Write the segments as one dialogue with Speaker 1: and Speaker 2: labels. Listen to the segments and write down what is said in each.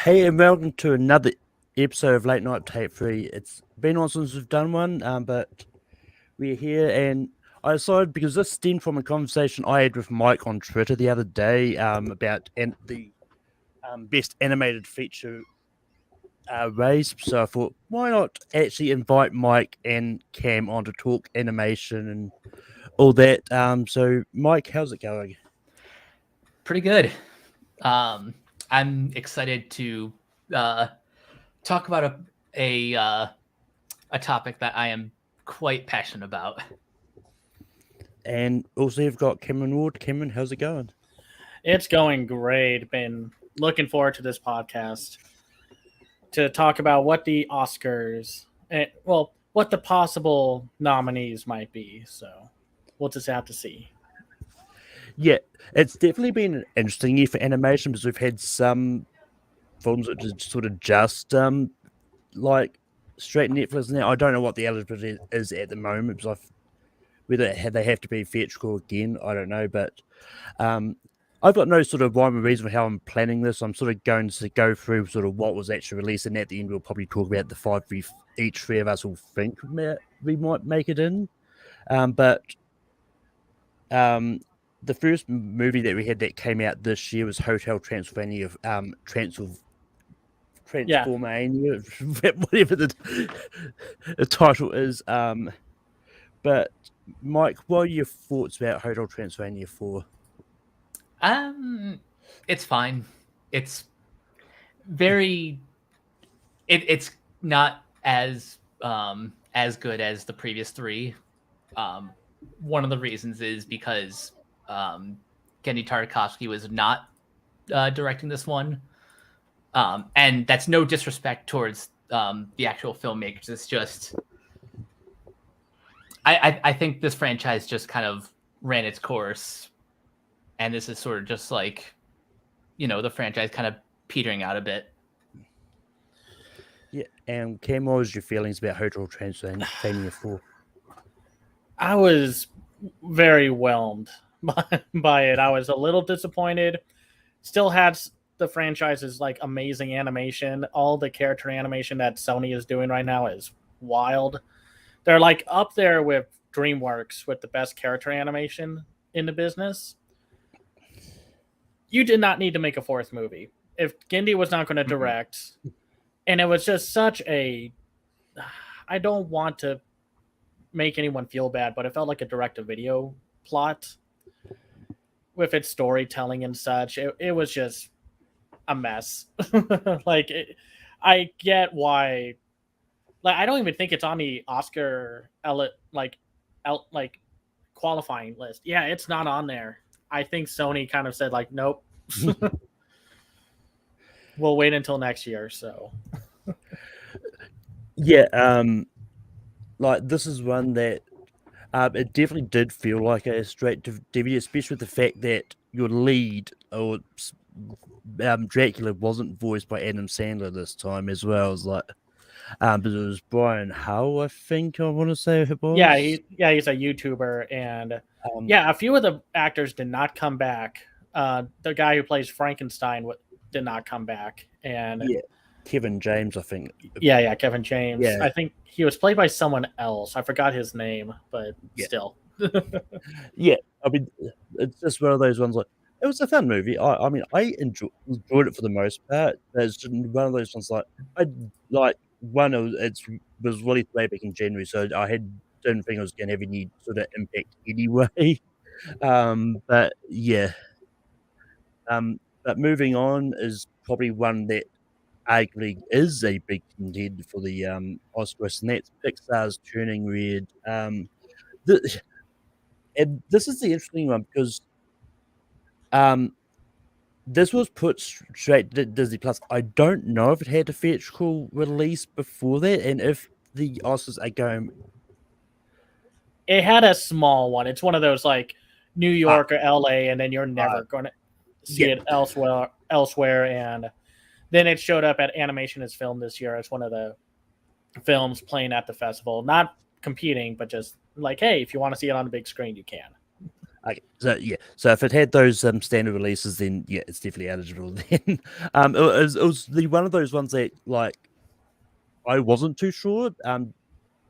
Speaker 1: Hey, and welcome to another episode of Late Night Tape 3. It's been on since we've done one, but we're here, and I decided because this stemmed from a conversation I had with Mike on Twitter the other day about the best animated feature race. So I thought, why not actually invite Mike and Cam on to talk animation and all that. So, Mike, how's it going?
Speaker 2: Pretty good. I'm excited to talk about a topic that I am quite passionate about.
Speaker 1: And also, you've got Cameron Ward. Cameron, how's it going?
Speaker 3: It's going great. Been looking forward to this podcast to talk about what the Oscars, what the possible nominees might be. So we'll just have to see.
Speaker 1: Yeah, it's definitely been an interesting year for animation because we've had some films that just sort of just like straight Netflix now. I don't know what the eligibility is at the moment because whether they have to be theatrical again, I don't know. But I've got no sort of rhyme or reason for how I'm planning this. I'm sort of going to go through sort of what was actually released, and at the end we'll probably talk about the five each three of us will think we might make it in. The first movie that we had that came out this year was Hotel Transylvania, Transformania, whatever the title is. But Mike, what are your thoughts about Hotel Transylvania 4?
Speaker 2: It's fine. It's very. It's not as good as the previous three. One of the reasons is because Genndy Tartakovsky was not directing this one, and that's no disrespect towards the actual filmmakers. It's just I think this franchise just kind of ran its course, and this is sort of just like, the franchise kind of petering out a bit.
Speaker 1: Yeah, and Cam, what was your feelings about Hotel Transylvania 4?
Speaker 3: I was very whelmed by it. I was a little disappointed. Still had the franchise's like amazing animation. All the character animation that Sony is doing right now is wild. They're like up there with DreamWorks with the best character animation in the business. You did not need to make a fourth movie. If Genndy was not going to direct, and it was just such a... I don't want to make anyone feel bad, but it felt like a direct-to-video plot with its storytelling and such. It was just a mess. I get why. I don't even think it's on the Oscar qualifying list. Yeah, it's not on there. I think Sony kind of said nope. We'll wait until next year. So
Speaker 1: yeah, this is one that it definitely did feel like a straight to DVD, especially with the fact that your lead or Dracula wasn't voiced by Adam Sandler this time as well. It was but it was Brian Howe, I think I want to say it was.
Speaker 3: Yeah, he's a YouTuber, and a few of the actors did not come back. The guy who plays Frankenstein did not come back, and
Speaker 1: Kevin James, I think.
Speaker 3: Yeah, Kevin James.
Speaker 1: Yeah.
Speaker 3: I think he was played by someone else. I forgot his name, but still.
Speaker 1: Yeah, I mean, it's just one of those ones. It was a fun movie. I mean, I enjoyed it for the most part. It's just one of those ones it was released way back in January, so I didn't think it was going to have any sort of impact anyway. But yeah. But moving on is probably one that arguably is a big contender for the Oscars, and that's Pixar's Turning Red. And this is the interesting one because this was put straight to Disney Plus. I don't know if it had a theatrical release before that, and if the Oscars are going.
Speaker 3: It had a small one. It's one of those New York or LA, and then you're never going to see it elsewhere. And then it showed up at Animation is Filmed this year as one of the films playing at the festival. Not competing, but just hey, if you want to see it on the big screen, you can.
Speaker 1: Okay, so yeah, so if it had those standard releases, then yeah, it's definitely eligible. Then it was the one of those ones that like I wasn't too sure.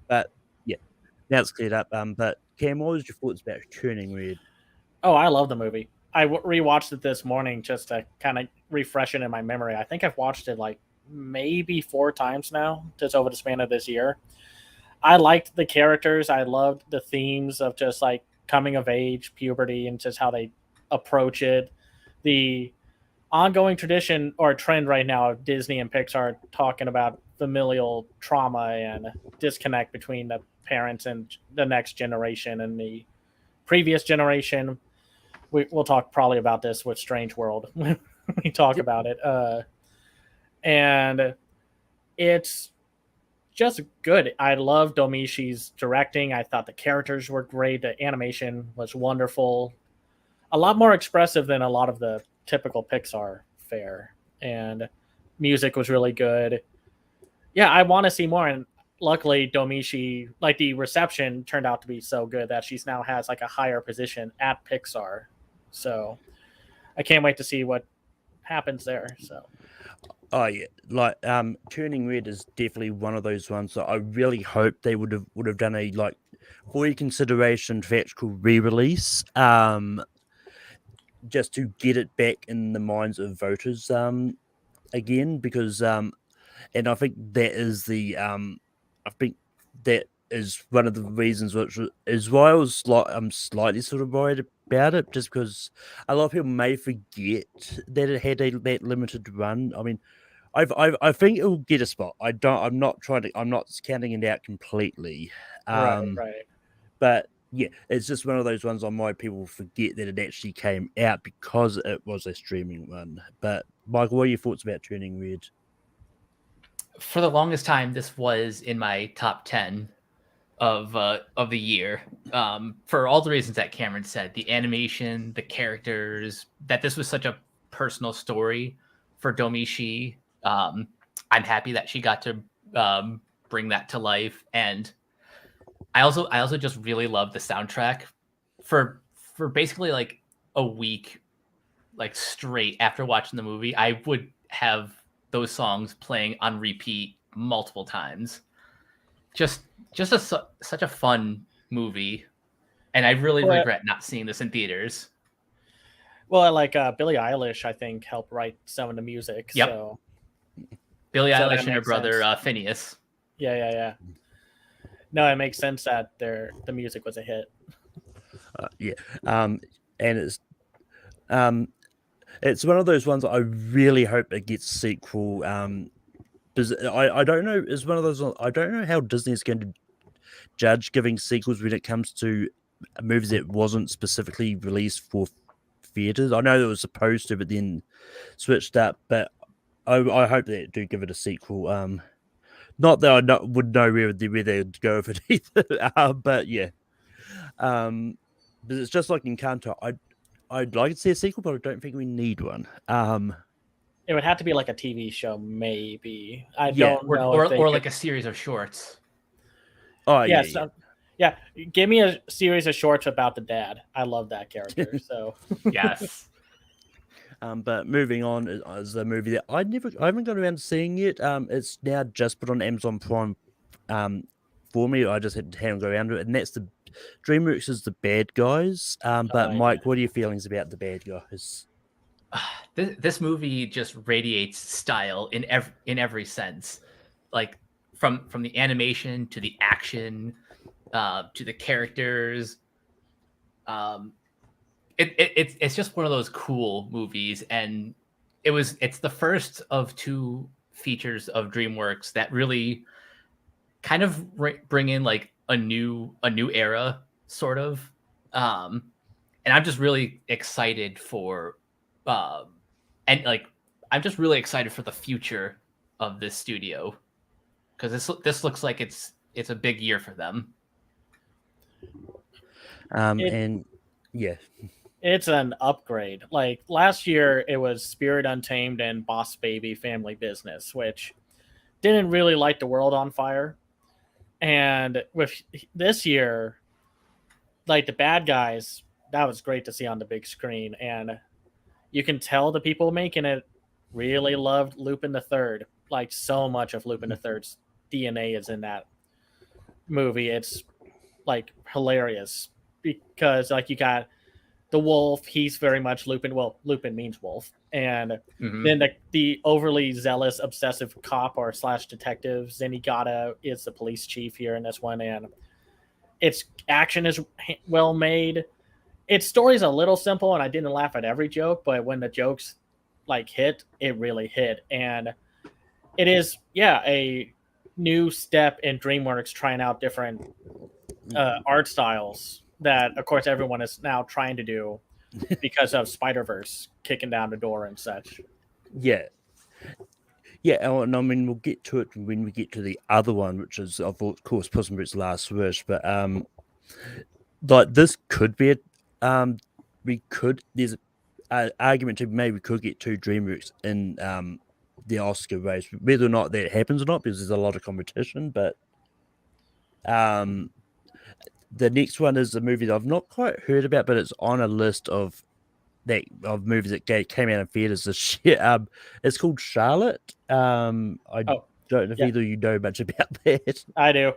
Speaker 1: But yeah, now it's cleared up. But Cam, what was your thoughts about Turning Red?
Speaker 3: Oh, I love the movie. I rewatched it this morning just to kind of refresh it in my memory. I think I've watched it like maybe 4 times now, just over the span of this year. I liked the characters. I loved the themes of just like coming of age, puberty, and just how they approach it. The ongoing tradition or trend right now of Disney and Pixar talking about familial trauma and disconnect between the parents and the next generation and the previous generation. We'll talk probably about this with Strange World when we talk
Speaker 1: Yep.
Speaker 3: about it. And it's just good. I love Domishi's directing. I thought the characters were great. The animation was wonderful. A lot more expressive than a lot of the typical Pixar fare. And music was really good. Yeah, I want to see more. And luckily, Domishi, like the reception turned out to be so good that she's now has like a higher position at Pixar. So I can't wait to see what happens there. So
Speaker 1: Oh yeah, like Turning Red is definitely one of those ones that I really hope they would have done a like for consideration theatrical re-release. Just to get it back in the minds of voters again because and I think that is the I think that is one of the reasons which is why I'm slightly sort of worried about it just because a lot of people may forget that it had that limited run. I mean, I think it will get a spot. I'm not counting it out completely.
Speaker 3: right,
Speaker 1: Um,
Speaker 3: right.
Speaker 1: but yeah, it's just one of those ones on why people forget that it actually came out because it was a streaming one. But Michael, what are your thoughts about Turning Red?
Speaker 2: For the longest time, this was in my top 10 of the year, for all the reasons that Cameron said: the animation, the characters, that this was such a personal story for Domishi. I'm happy that she got to bring that to life, and I also just really love the soundtrack. For basically like a week, like straight after watching the movie, I would have those songs playing on repeat multiple times. Just such a fun movie, and I really
Speaker 3: Well,
Speaker 2: regret not seeing this in theaters.
Speaker 3: well, like Billie Eilish, I think helped write some of the music.
Speaker 2: Yep.
Speaker 3: So
Speaker 2: Billie
Speaker 3: so
Speaker 2: Eilish
Speaker 3: that
Speaker 2: and her
Speaker 3: makes
Speaker 2: brother
Speaker 3: sense.
Speaker 2: Phineas.
Speaker 3: Yeah, yeah, yeah. No, it makes sense that the music was a hit.
Speaker 1: Yeah, and um, it's one of those ones I really hope it gets sequel. Because I don't know. It's one of those. I don't know how Disney is going to judge giving sequels when it comes to movies that wasn't specifically released for theaters. I know it was supposed to, but then switched up. But I hope they do give it a sequel. Not that would know where they'd go with it either. But yeah. But it's just like Encanto. I'd like to see a sequel, but I don't think we need one.
Speaker 3: It would have to be like a TV show, maybe. I
Speaker 1: Yeah.
Speaker 3: don't know if they
Speaker 2: Or
Speaker 3: could.
Speaker 2: like a series of shorts.
Speaker 1: Oh
Speaker 3: Yeah,
Speaker 1: yeah, yeah.
Speaker 3: so, yeah. Give me a series of shorts about the dad. I love that character. So
Speaker 2: Yes.
Speaker 1: But moving on is a movie that I haven't got around to seeing yet. It's now just put on Amazon Prime. For me, I just had to go around to it, and that's the DreamWorks is the Bad Guys. But
Speaker 3: yeah.
Speaker 1: Mike, what are your feelings about the Bad Guys?
Speaker 2: This movie just radiates style in every sense, like from the animation to the action, to the characters. Um, it's just one of those cool movies, and it's the first of two features of DreamWorks that really kind of bring in like a new era, sort of. And I'm just really excited for um and like I'm just really excited for the future of this studio, because this looks like it's a big year for them.
Speaker 3: It
Speaker 1: And yeah,
Speaker 3: it's an upgrade. Like last year, it was Spirit Untamed and Boss Baby Family Business, which didn't really light the world on fire. And with this year, like the bad guys that was great to see on the big screen, and you can tell the people making it really loved Lupin the Third. Like so much of Lupin the Third's DNA is in that movie. It's like hilarious because like you got the wolf, he's very much Lupin. Well, Lupin means wolf, and then the overly zealous, obsessive cop or slash detective Zenigata is the police chief here in this one, and its action is well made. Its story's a little simple, and I didn't laugh at every joke, but when the jokes like hit, it really hit, and it is a new step in DreamWorks trying out different art styles that, of course, everyone is now trying to do because of Spider-Verse kicking down the door and such.
Speaker 1: Yeah. And I mean, we'll get to it when we get to the other one, which is, of course, Puss in Boots' Last Wish. But like this could be there's an argument to be made we could get two DreamWorks in the Oscar race, whether or not that happens or not, because there's a lot of competition. But the next one is a movie that I've not quite heard about, but it's on a list of movies that came out in theaters this year. It's called Charlotte. I don't know if either of you know much about that.
Speaker 3: I do.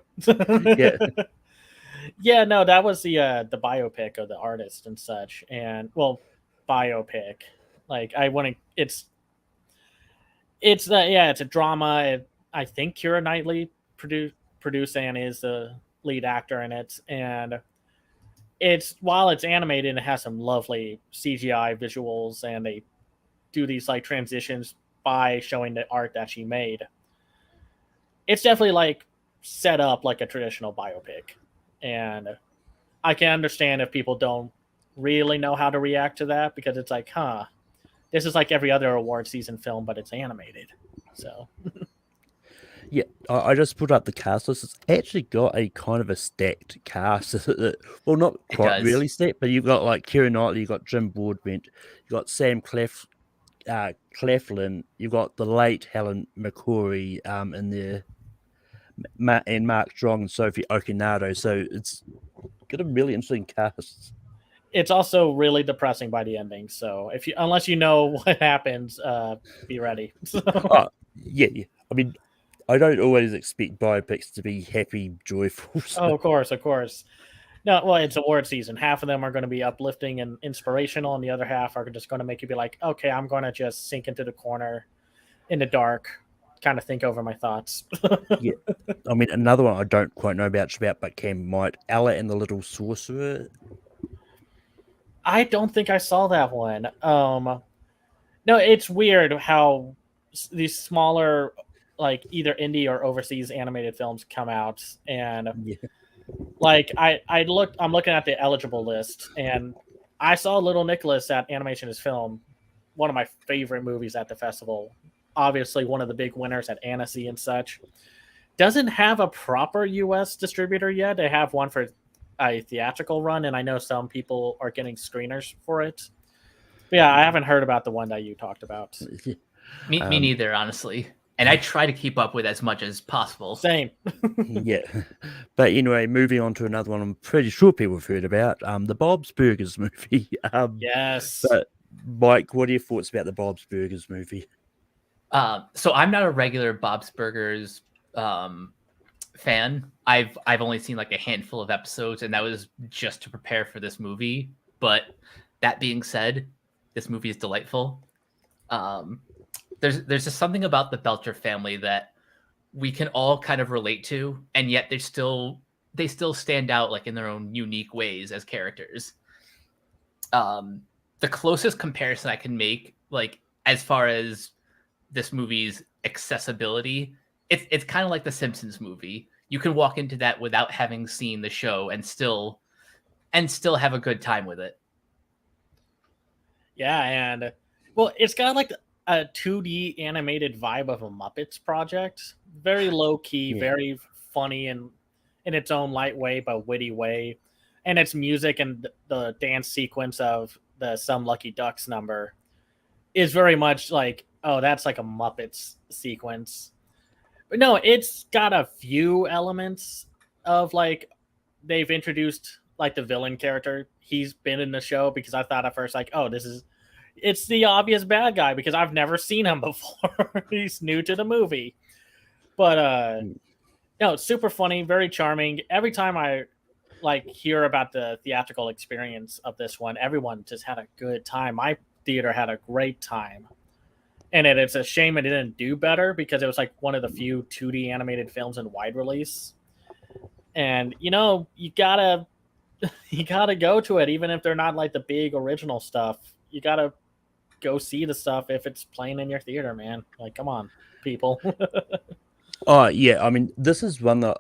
Speaker 3: Yeah, no, that was the biopic of the artist and such, and biopic. Like I want to. It's a drama. I think Keira Knightley produced and is the lead actor in it, and while it's animated, it has some lovely CGI visuals, and they do these like transitions by showing the art that she made. It's definitely like set up like a traditional biopic, and I can understand if people don't really know how to react to that, because it's like, this is like every other award season film, but it's animated. So
Speaker 1: yeah, I just put up the cast list. It's actually got a kind of a stacked cast. Well, not quite really stacked, but you've got like Keira Knightley, you've got Jim Broadbent, you've got Sam Claflin, you've got the late Helen McCrory in there, and Mark Strong and Sophie Okonedo. So it's got a really interesting cast.
Speaker 3: It's also really depressing by the ending. So unless you know what happens, be ready.
Speaker 1: Yeah. I mean, I don't always expect biopics to be happy, joyful.
Speaker 3: So. Oh, of course. No, well, it's award season. Half of them are going to be uplifting and inspirational, and the other half are just going to make you be like, okay, I'm going to just sink into the corner in the dark, kind of think over my thoughts.
Speaker 1: Yeah. I mean, another one I don't quite know about, but Cam might. Ella and the Little Sorcerer.
Speaker 3: I don't think I saw that one. No, it's weird how these smaller, like either indie or overseas animated films come out, and like I'm looking at the eligible list, and I saw Little Nicholas at Animation is Film, one of my favorite movies at the festival. Obviously, one of the big winners at Annecy and such. Doesn't have a proper U.S. distributor yet. They have one for a theatrical run, and I know some people are getting screeners for it. But yeah, I haven't heard about the one that you talked about.
Speaker 2: Me neither, honestly. And I try to keep up with as much as possible.
Speaker 3: Same.
Speaker 1: Yeah. But anyway, moving on to another one I'm pretty sure people have heard about, the Bob's Burgers movie.
Speaker 3: Yes.
Speaker 1: But Mike, what are your thoughts about the Bob's Burgers movie?
Speaker 2: So I'm not a regular Bob's Burgers fan. I've only seen like a handful of episodes, and that was just to prepare for this movie. But that being said, this movie is delightful. There's just something about the Belcher family that we can all kind of relate to, and yet they still stand out like in their own unique ways as characters. The closest comparison I can make, like as far as this movie's accessibility, it's kind of like the Simpsons movie. You can walk into that without having seen the show and still have a good time with it.
Speaker 3: Yeah, and well, it's got like a 2D animated vibe of a Muppets project. Very low key, very funny and in its own light way, but witty way. And its music and the dance sequence of the Some Lucky Ducks number is very much like, oh, that's like a Muppets sequence. But no, it's got a few elements of like they've introduced like the villain character, he's been in the show because I thought at first like, oh, it's the obvious bad guy because I've never seen him before. He's new to the movie. But no, it's super funny, very charming. Every time I like hear about the theatrical experience of this one, everyone just had a good time. My theater had a great time. And it's a shame it didn't do better because it was like one of the few 2D animated films in wide release. And you gotta go to it, even if they're not like the big original stuff. You gotta go see the stuff if it's playing in your theater, man. Like, come on, people.
Speaker 1: Oh yeah, I mean, this is one that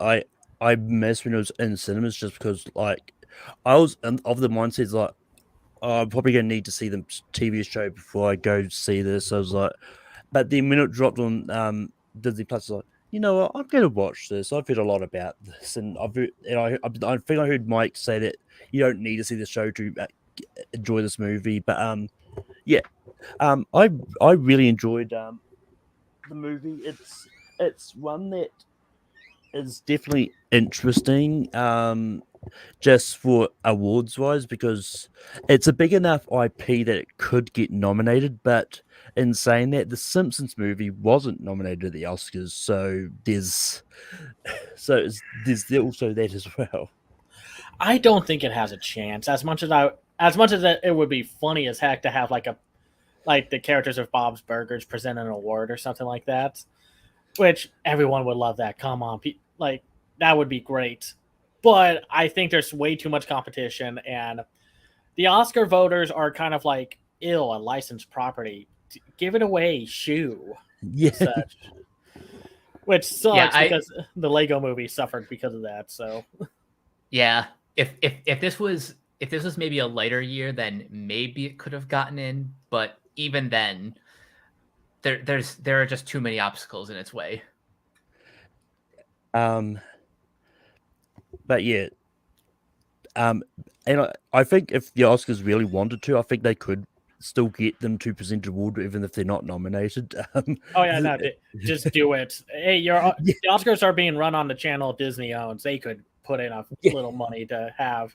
Speaker 1: I missed when it was in cinemas, just because like I was of the mindset like, oh, I'm probably gonna need to see the TV show before I go see this. I was like, but then when it dropped on Disney Plus, I was like, you know what, I'm gonna watch this. I've heard a lot about this, and I think I heard Mike say that you don't need to see the show to enjoy this movie. But yeah, I really enjoyed the movie. It's one that is definitely interesting. Just for awards wise, because it's a big enough IP that it could get nominated. But in saying that, the Simpsons movie wasn't nominated at the Oscars, so there's also that as well.
Speaker 3: I don't think it has a chance. As much as it would be funny as heck to have like the characters of Bob's Burgers present an award or something like that, which everyone would love that. Come on, like that would be great. But I think there's way too much competition, and the Oscar voters are kind of like, a licensed property. Give it away, shoo.
Speaker 1: Yeah.
Speaker 3: Such. Which sucks because the Lego movie suffered because of that. So
Speaker 2: yeah, if this was maybe a lighter year, then maybe it could have gotten in. But even then, there are just too many obstacles in its way.
Speaker 1: But yeah, and I think if the Oscars really wanted to, I think they could still get them to present an award even if they're not nominated.
Speaker 3: Oh yeah, no, just do it. Hey, the Oscars are being run on the channel Disney owns. They could put in a little money to have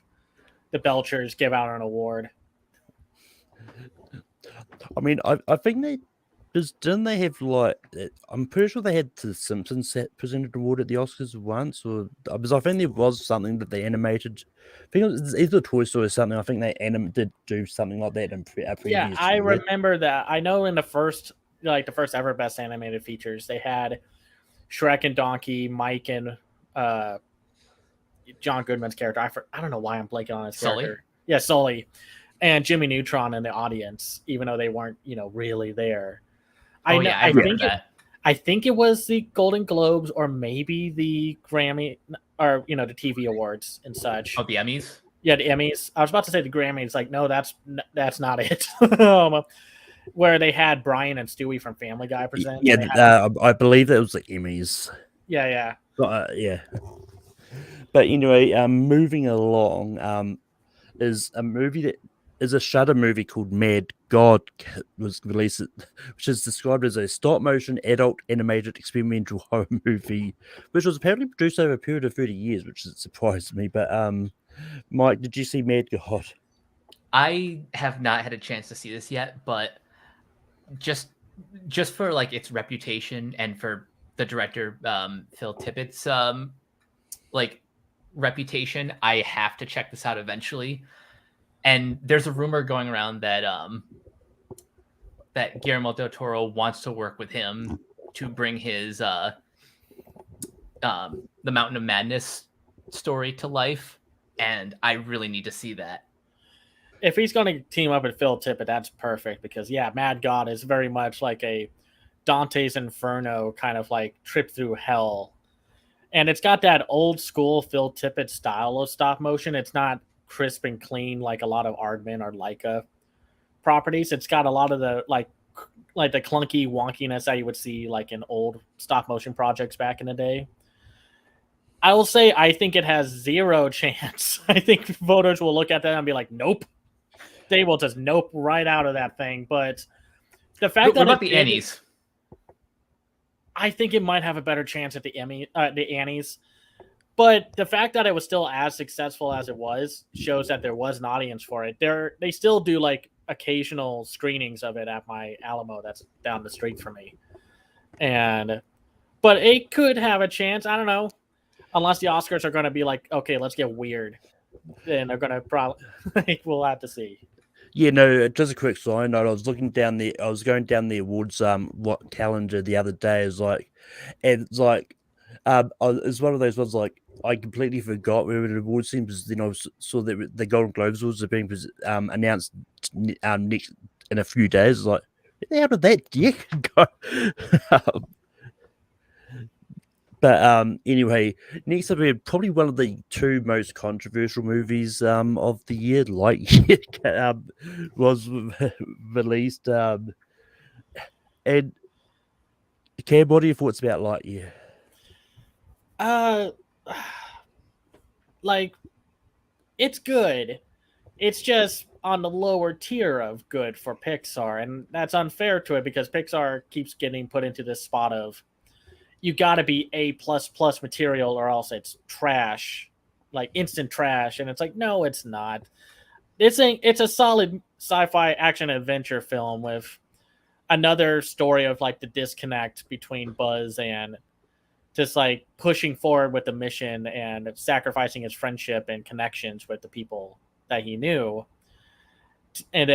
Speaker 3: the Belchers give out an award.
Speaker 1: I mean, I think didn't they have like, I'm pretty sure they had the Simpsons presented an award at the Oscars once, or because I think there was something that they animated. I think it was either Toy Story or something. I think they did do something like that in a previous
Speaker 3: Yeah, I
Speaker 1: year.
Speaker 3: remember that. I know in the first ever Best Animated Features, they had Shrek and Donkey, Mike and John Goodman's character. I don't know why I'm blanking on his character. Yeah, Sully, and Jimmy Neutron in the audience, even though they weren't really there. I think it was the Golden Globes or maybe the Grammy or the TV awards and such.
Speaker 2: Oh, the Emmys.
Speaker 3: Yeah, the Emmys. I was about to say the Grammys. Like, no, that's not it. Where they had Brian and Stewie from Family Guy present.
Speaker 1: Yeah, I believe that was the Emmys.
Speaker 3: Yeah.
Speaker 1: Yeah. But anyway, moving along, is a movie that is a Shudder movie called Mad God was released, which is described as a stop-motion adult animated experimental horror movie, which was apparently produced over a period of 30 years, which surprised me. But Mike, did you see Mad God?
Speaker 2: I have not had a chance to see this yet, but just for like its reputation and for the director Phil Tippett's like reputation, I have to check this out eventually. And there's a rumor going around that that Guillermo del Toro wants to work with him to bring his the Mountain of Madness story to life, and I really need to see that.
Speaker 3: If he's going to team up with Phil Tippett, that's perfect because Mad God is very much like a Dante's Inferno kind of like trip through hell, and it's got that old school Phil Tippett style of stop motion. It's not crisp and clean like a lot of Aardman or Leica properties. It's got a lot of the like the clunky wonkiness that you would see like in old stop motion projects back in the day. I will say I think it has zero chance. I think voters will look at that and be like, nope. They will just nope right out of that thing. But the fact that
Speaker 2: about the Annies,
Speaker 3: I think it might have a better chance at the Annies. But the fact that it was still as successful as it was shows that there was an audience for it. They still do like occasional screenings of it at my Alamo that's down the street from me. And but it could have a chance. I don't know. Unless the Oscars are going to be like, okay, let's get weird. Then they're going to probably we'll have to see.
Speaker 1: Yeah, no, just a quick side note. I was going down the awards what calendar the other day. Is like, and it's like, it's one of those ones like I completely forgot where the awards seemed because then I saw that the Golden Globes awards are being announced next in a few days. It's like, how did that dick go? But anyway, next up we have probably one of the two most controversial movies of the year, Lightyear, was released. And Cam, what are your thoughts about Lightyear?
Speaker 3: Like, it's good. It's just on the lower tier of good for Pixar, and that's unfair to it because Pixar keeps getting put into this spot of you got to be A++ material or else it's trash, like instant trash. And it's like, no, it's not. It's a solid sci-fi action adventure film with another story of like the disconnect between Buzz and just like pushing forward with the mission and sacrificing his friendship and connections with the people that he knew. And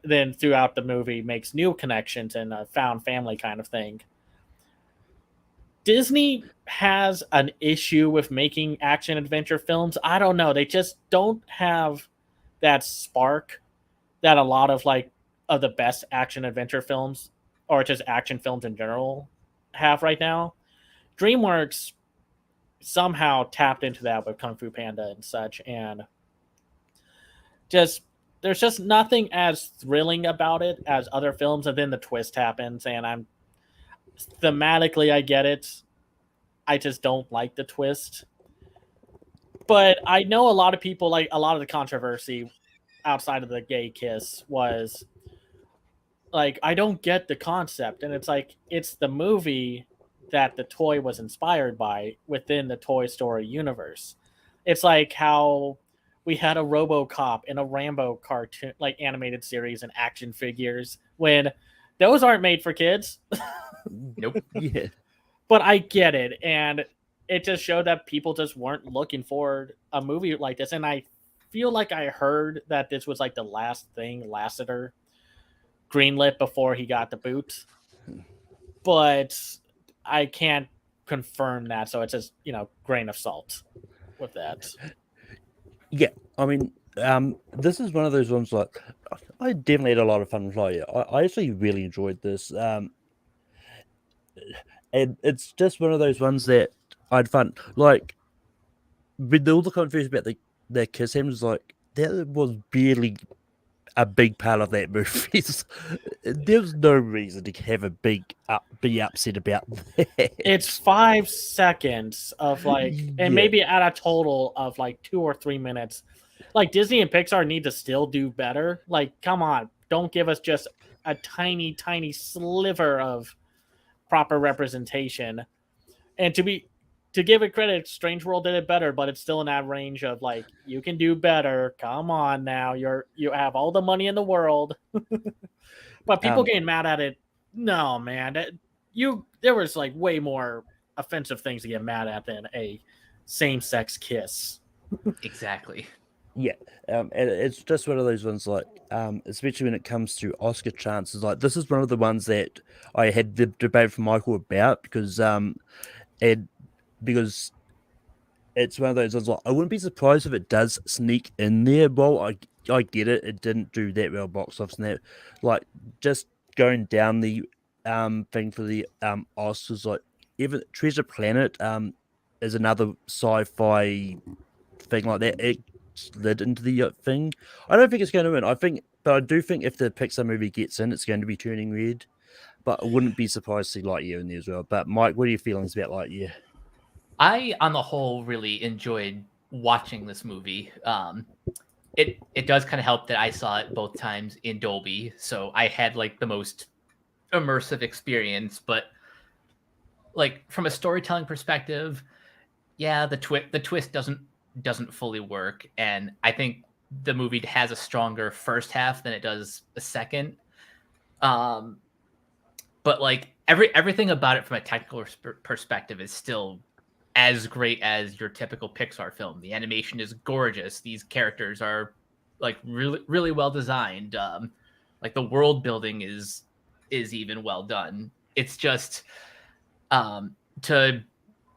Speaker 3: then throughout the movie makes new connections and a found family kind of thing. Disney has an issue with making action adventure films. I don't know. They just don't have that spark that a lot of like of the best action adventure films or just action films in general have right now. DreamWorks somehow tapped into that with Kung Fu Panda and such, and just there's just nothing as thrilling about it as other films. And then the twist happens, and I'm thematically I get it. I just don't like the twist. But I know a lot of people, like a lot of the controversy outside of the gay kiss was like, I don't get the concept. And it's like, it's the movie that the toy was inspired by within the Toy Story universe. It's like how we had a RoboCop and a Rambo cartoon, like animated series and action figures, when those aren't made for kids.
Speaker 2: Nope.
Speaker 1: Yeah.
Speaker 3: But I get it. And it just showed that people just weren't looking for a movie like this. And I feel like I heard that this was like the last thing Lasseter greenlit before he got the boot. But I can't confirm that. So it's just, grain of salt with that.
Speaker 1: Yeah, I mean, this is one of those ones like I definitely had a lot of fun with Lightyear. I actually really enjoyed this. And it's just one of those ones that I had fun. Like, with all the confusion about the kiss him was like that was barely a big part of that movie. There was no reason to have be upset about that.
Speaker 3: It's 5 seconds of like, and maybe at a total of like 2 or 3 minutes. Like Disney and Pixar need to still do better. Like, come on, don't give us just a tiny, tiny sliver of proper representation. And to give it credit, Strange World did it better, but it's still in that range of like, you can do better. Come on now, you have all the money in the world. But people getting mad at it, no man, there was like way more offensive things to get mad at than a same-sex kiss.
Speaker 2: Exactly.
Speaker 1: Yeah, and it's just one of those ones like, especially when it comes to Oscar chances. Like this is one of the ones that I had the debate with Michael about because because it's one of those ones like I wouldn't be surprised if it does sneak in there. Well, I get it. It didn't do that well box office and that. Like just going down the thing for the Oscars, like even Treasure Planet is another sci-fi thing like that. It slid into the thing. I don't think it's going to win. But I do think if the Pixar movie gets in, it's going to be turning red. But I wouldn't be surprised to see Lightyear in there as well. But Mike, what are your feelings about Lightyear?
Speaker 2: I, on the whole, really enjoyed watching this movie. It does kind of help that I saw it both times in Dolby, so I had like the most immersive experience. But like from a storytelling perspective, the twist doesn't fully work, and I think the movie has a stronger first half than it does a second. But like everything about it from a technical perspective is still as great as your typical Pixar film. The animation is gorgeous. These characters are like really well designed. Like the world building is even well done. It's just to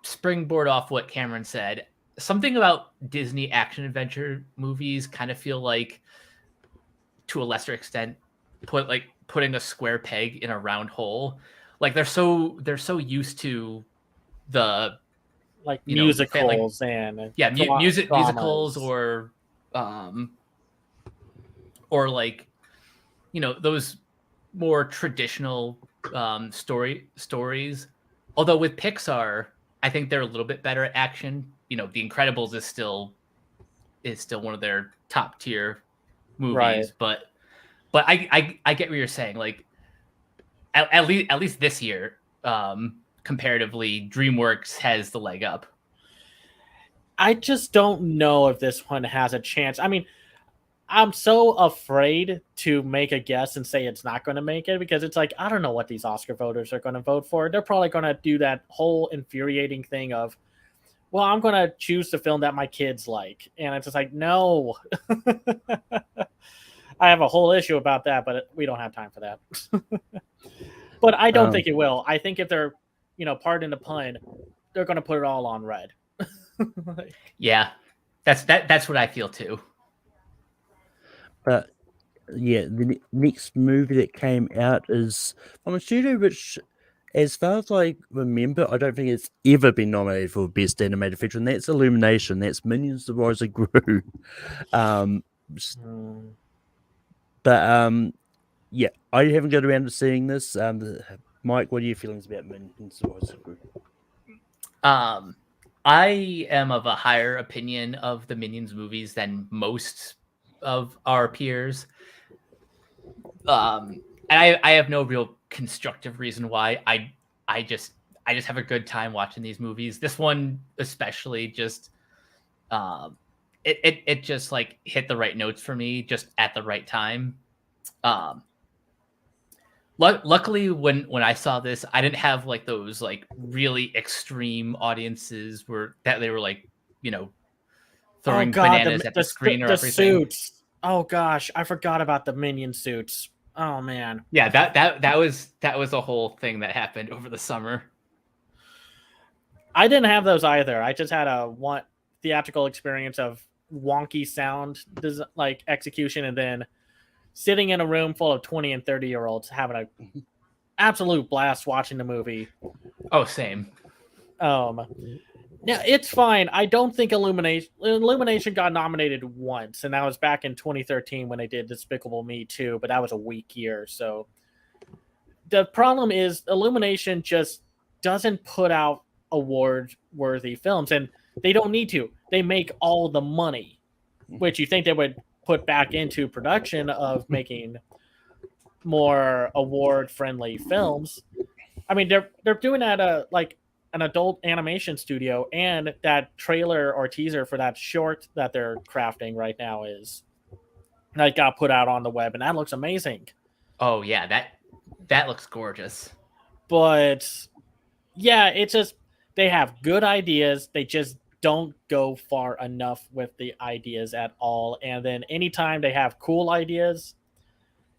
Speaker 2: springboard off what Cameron said, something about Disney action adventure movies kind of feel like, to a lesser extent, putting a square peg in a round hole. Like they're so used to the
Speaker 3: like musicals and
Speaker 2: musicals or like those more traditional stories. Although with Pixar, I think they're a little bit better at action. The Incredibles is still one of their top tier movies,
Speaker 3: right.
Speaker 2: but I get what you're saying. Like at least this year, comparatively, DreamWorks has the leg up.
Speaker 3: I just don't know if this one has a chance. I mean, I'm so afraid to make a guess and say it's not going to make it, because it's like, I don't know what these Oscar voters are going to vote for. They're probably going to do that whole infuriating thing of, well, I'm going to choose the film that my kids like. And it's just like, no. I have a whole issue about that, but we don't have time for that. But I don't think it will. I think if they're, pardon the pun, they're going to put it all on Red.
Speaker 2: Yeah, that's what I feel too.
Speaker 1: But yeah, the next movie that came out is from a studio which, as far as I remember, I don't think it's ever been nominated for Best Animated Feature, and that's Illumination. That's Minions: The Rise of Gru. But yeah, I haven't got around to seeing this. Mike, what are your feelings about Minions: The Rise of Gru?
Speaker 2: I am of a higher opinion of the Minions movies than most of our peers. And I have no real constructive reason why. I just have a good time watching these movies. This one especially just it just like hit the right notes for me just at the right time. Luckily when I saw this, I didn't have like those like really extreme audiences that they were like, throwing bananas at the screen or everything.
Speaker 3: Suits. Oh gosh, I forgot about the Minion suits. Oh man.
Speaker 2: Yeah, that was a whole thing that happened over the summer.
Speaker 3: I didn't have those either. I just had a theatrical experience of wonky sound like execution, and then sitting in a room full of 20 and 30-year-olds having an absolute blast watching the movie.
Speaker 2: Oh, same.
Speaker 3: Yeah, it's fine. I don't think Illumination got nominated once, and that was back in 2013 when they did Despicable Me 2, but that was a weak year. So the problem is Illumination just doesn't put out award-worthy films, and they don't need to. They make all the money, which you think they would put back into production of making more award-friendly films. I mean, they're doing that like an adult animation studio, and that trailer or teaser for that short that they're crafting right now that got put out on the web, and that looks amazing.
Speaker 2: Oh yeah, that looks gorgeous.
Speaker 3: But yeah, it's just they have good ideas. They just don't go far enough with the ideas at all. And then anytime they have cool ideas,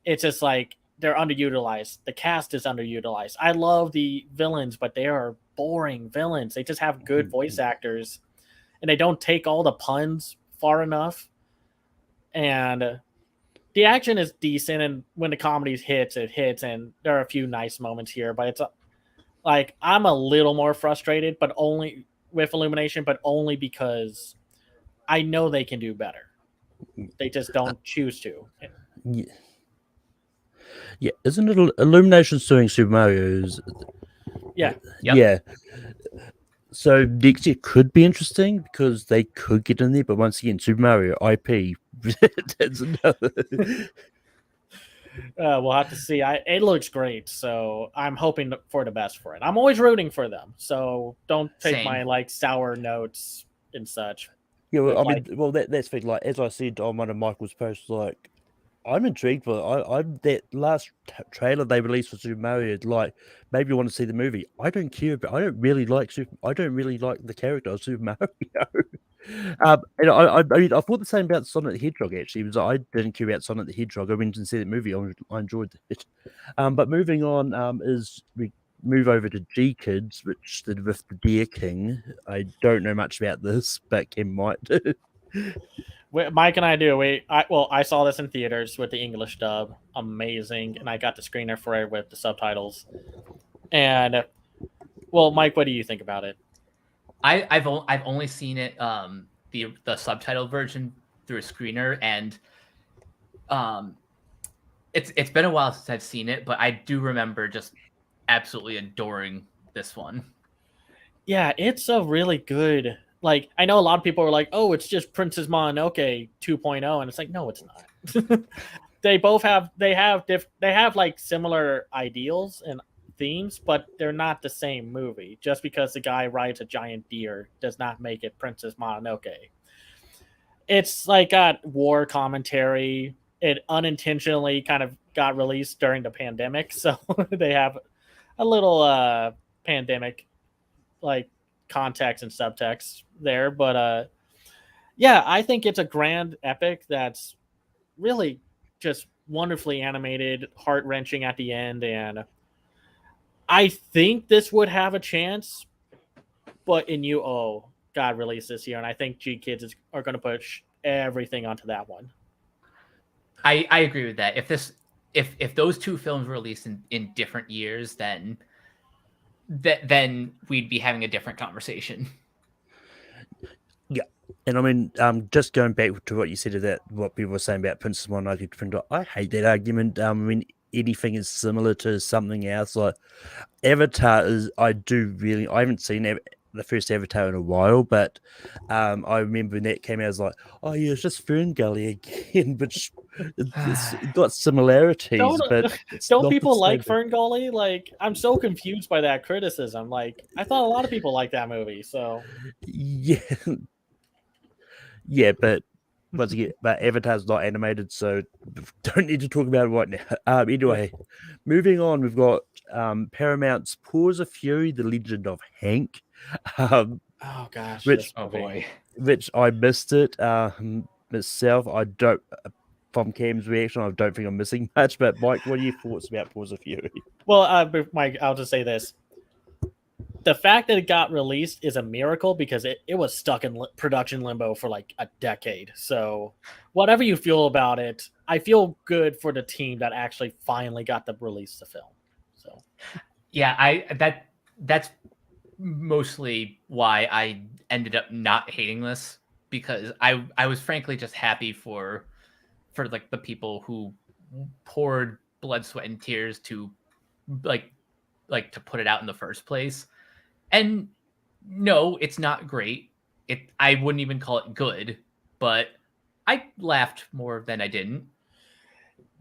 Speaker 3: it's just like they're underutilized. The cast is underutilized. I love the villains, but they are boring villains. They just have good voice actors, and they don't take all the puns far enough. And the action is decent, and when the comedy hits, it hits, and there are a few nice moments here. But it's like I'm a little more frustrated, but only with Illumination, but only because I know they can do better. They just don't choose to.
Speaker 1: Yeah. Yeah, isn't it Illumination suing Super Mario's?
Speaker 3: Yeah.
Speaker 2: Yep.
Speaker 1: Yeah. So next year could be interesting because they could get in there, but once again, Super Mario IP. That's another.
Speaker 3: We'll have to see. It looks great, so I'm hoping for the best for it. I'm always rooting for them, so don't take
Speaker 2: Same.
Speaker 3: my like sour notes and such.
Speaker 1: Yeah, well,
Speaker 3: With
Speaker 1: I
Speaker 3: like,
Speaker 1: mean, well, that's the thing. Like as I said on one of Michael's posts, like I'm intrigued, but I'm that last trailer they released for Super Mario. Like, maybe you want to see the movie. I don't care, but I don't really like Super. I don't really like the character of Super Mario. And I mean, I thought the same about Sonic the Hedgehog. Actually, was I didn't care about Sonic the Hedgehog. I went and see that movie. I enjoyed it. But moving on, is we move over to G Kids, which did with the Deer King. I don't know much about this, but Kim might.
Speaker 3: Mike and I do. I saw this in theaters with the English dub, amazing, and I got the screener for it with the subtitles. And well, Mike, what do you think about it?
Speaker 2: I've only seen it the subtitle version through a screener, and it's been a while since I've seen it, but I do remember just absolutely adoring this one.
Speaker 3: Yeah, it's a really good. Like, I know a lot of people are like, "Oh, it's just Princess Mononoke 2.0," and it's like, no, it's not. They have like similar ideals and themes, but they're not the same movie. Just because the guy rides a giant deer does not make it Princess Mononoke. It's like got war commentary. It unintentionally kind of got released during the pandemic, so they have a little pandemic like context and subtext there. But yeah, I think it's a grand epic that's really just wonderfully animated, heart wrenching at the end, and I think this would have a chance. But got released this year, and I think G Kids are going to push everything onto that one.
Speaker 2: I agree with that. If those two films were released in different years, then we'd be having a different conversation.
Speaker 1: Yeah, and I mean, just going back to what you said about what people were saying about Princess Mononoke, I hate that argument. I mean, anything is similar to something else. Like Avatar is, I haven't seen the first Avatar in a while, but I remember when that came out, I was like, oh yeah, it's just Ferngully again, but it's got similarities, but it's
Speaker 3: Don't
Speaker 1: not the
Speaker 3: people like
Speaker 1: same.
Speaker 3: Ferngully? Like, I'm so confused by that criticism. Like, I thought a lot of people liked that movie. So
Speaker 1: Yeah, yeah, but once again, but Avatar's not animated, so don't need to talk about it right now. Anyway, moving on, we've got Paramount's Paws of Fury: The Legend of Hank.
Speaker 3: oh gosh,
Speaker 1: Which
Speaker 2: Oh boy.
Speaker 1: which I missed it myself. I don't. From Cam's reaction, I don't think I'm missing much. But Mike, what are your thoughts about Paws of Fury?
Speaker 3: Well, Mike, I'll just say this: the fact that it got released is a miracle because it was stuck in production limbo for like a decade. So, whatever you feel about it, I feel good for the team that actually finally got to release the film. So,
Speaker 2: Yeah, that's mostly why I ended up not hating this, because I was frankly just happy for like the people who poured blood, sweat, and tears to like to put it out in the first place. And no, it's not great. I wouldn't even call it good, but I laughed more than I didn't.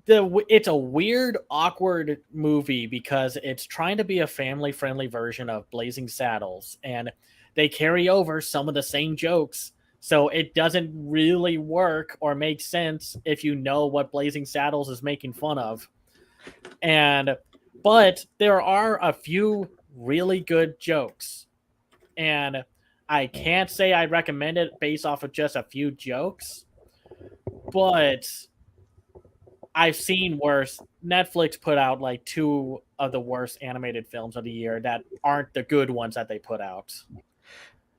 Speaker 3: it's a weird, awkward movie because it's trying to be a family-friendly version of Blazing Saddles, and they carry over some of the same jokes. So it doesn't really work or make sense if you know what Blazing Saddles is making fun of. But there are a few really good jokes. And I can't say I recommend it based off of just a few jokes, but I've seen worse. Netflix put out like two of the worst animated films of the year that aren't the good ones that they put out.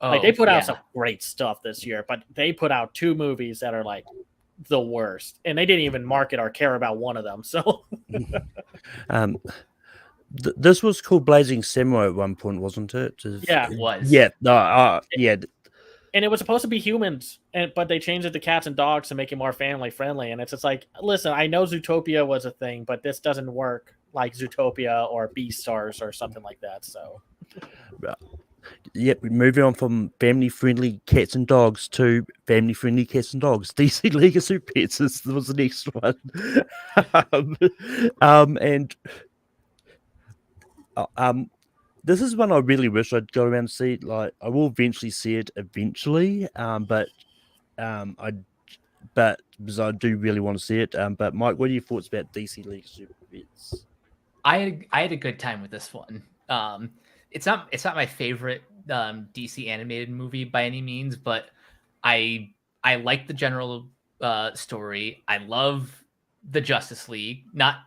Speaker 3: Like they put out some great stuff this year, but they put out two movies that are like the worst, and they didn't even market or care about one of them. So,
Speaker 1: This was called Blazing Samurai at one point, wasn't it?
Speaker 3: yeah,
Speaker 2: It was.
Speaker 1: Yeah, yeah.
Speaker 3: And it was supposed to be humans, but they changed it to cats and dogs to make it more family friendly. And it's just like, listen, I know Zootopia was a thing, but this doesn't work like Zootopia or Beastars or something like that. So,
Speaker 1: Yep, moving on from family-friendly cats and dogs to family-friendly cats and dogs. DC League of Super Pets was the next one. And this is one I really wish I'd go around and see. Like, I will eventually see it eventually, but because I do really want to see it. But Mike, what are your thoughts about DC League of Super Pets?
Speaker 2: I had a good time with this one. It's not my favorite DC animated movie by any means, but I like the general story. I love the Justice League. Not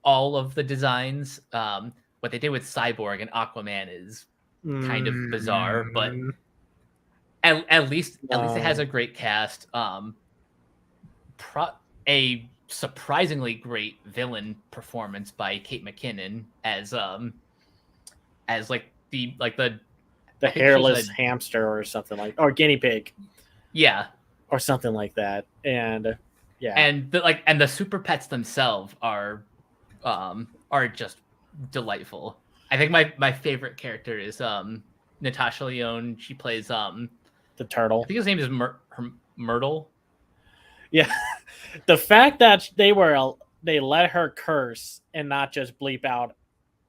Speaker 2: all of the designs. What they did with Cyborg and Aquaman is kind of bizarre, but at least it has a great cast. A surprisingly great villain performance by Kate McKinnon as like the
Speaker 3: hairless hamster or something or guinea pig,
Speaker 2: yeah,
Speaker 3: or something like that. And yeah,
Speaker 2: and the super pets themselves are just delightful. I think my favorite character is Natasha Lyonne. She plays
Speaker 3: the turtle.
Speaker 2: I think his name is Myrtle.
Speaker 3: Yeah, the fact that they let her curse and not just bleep out,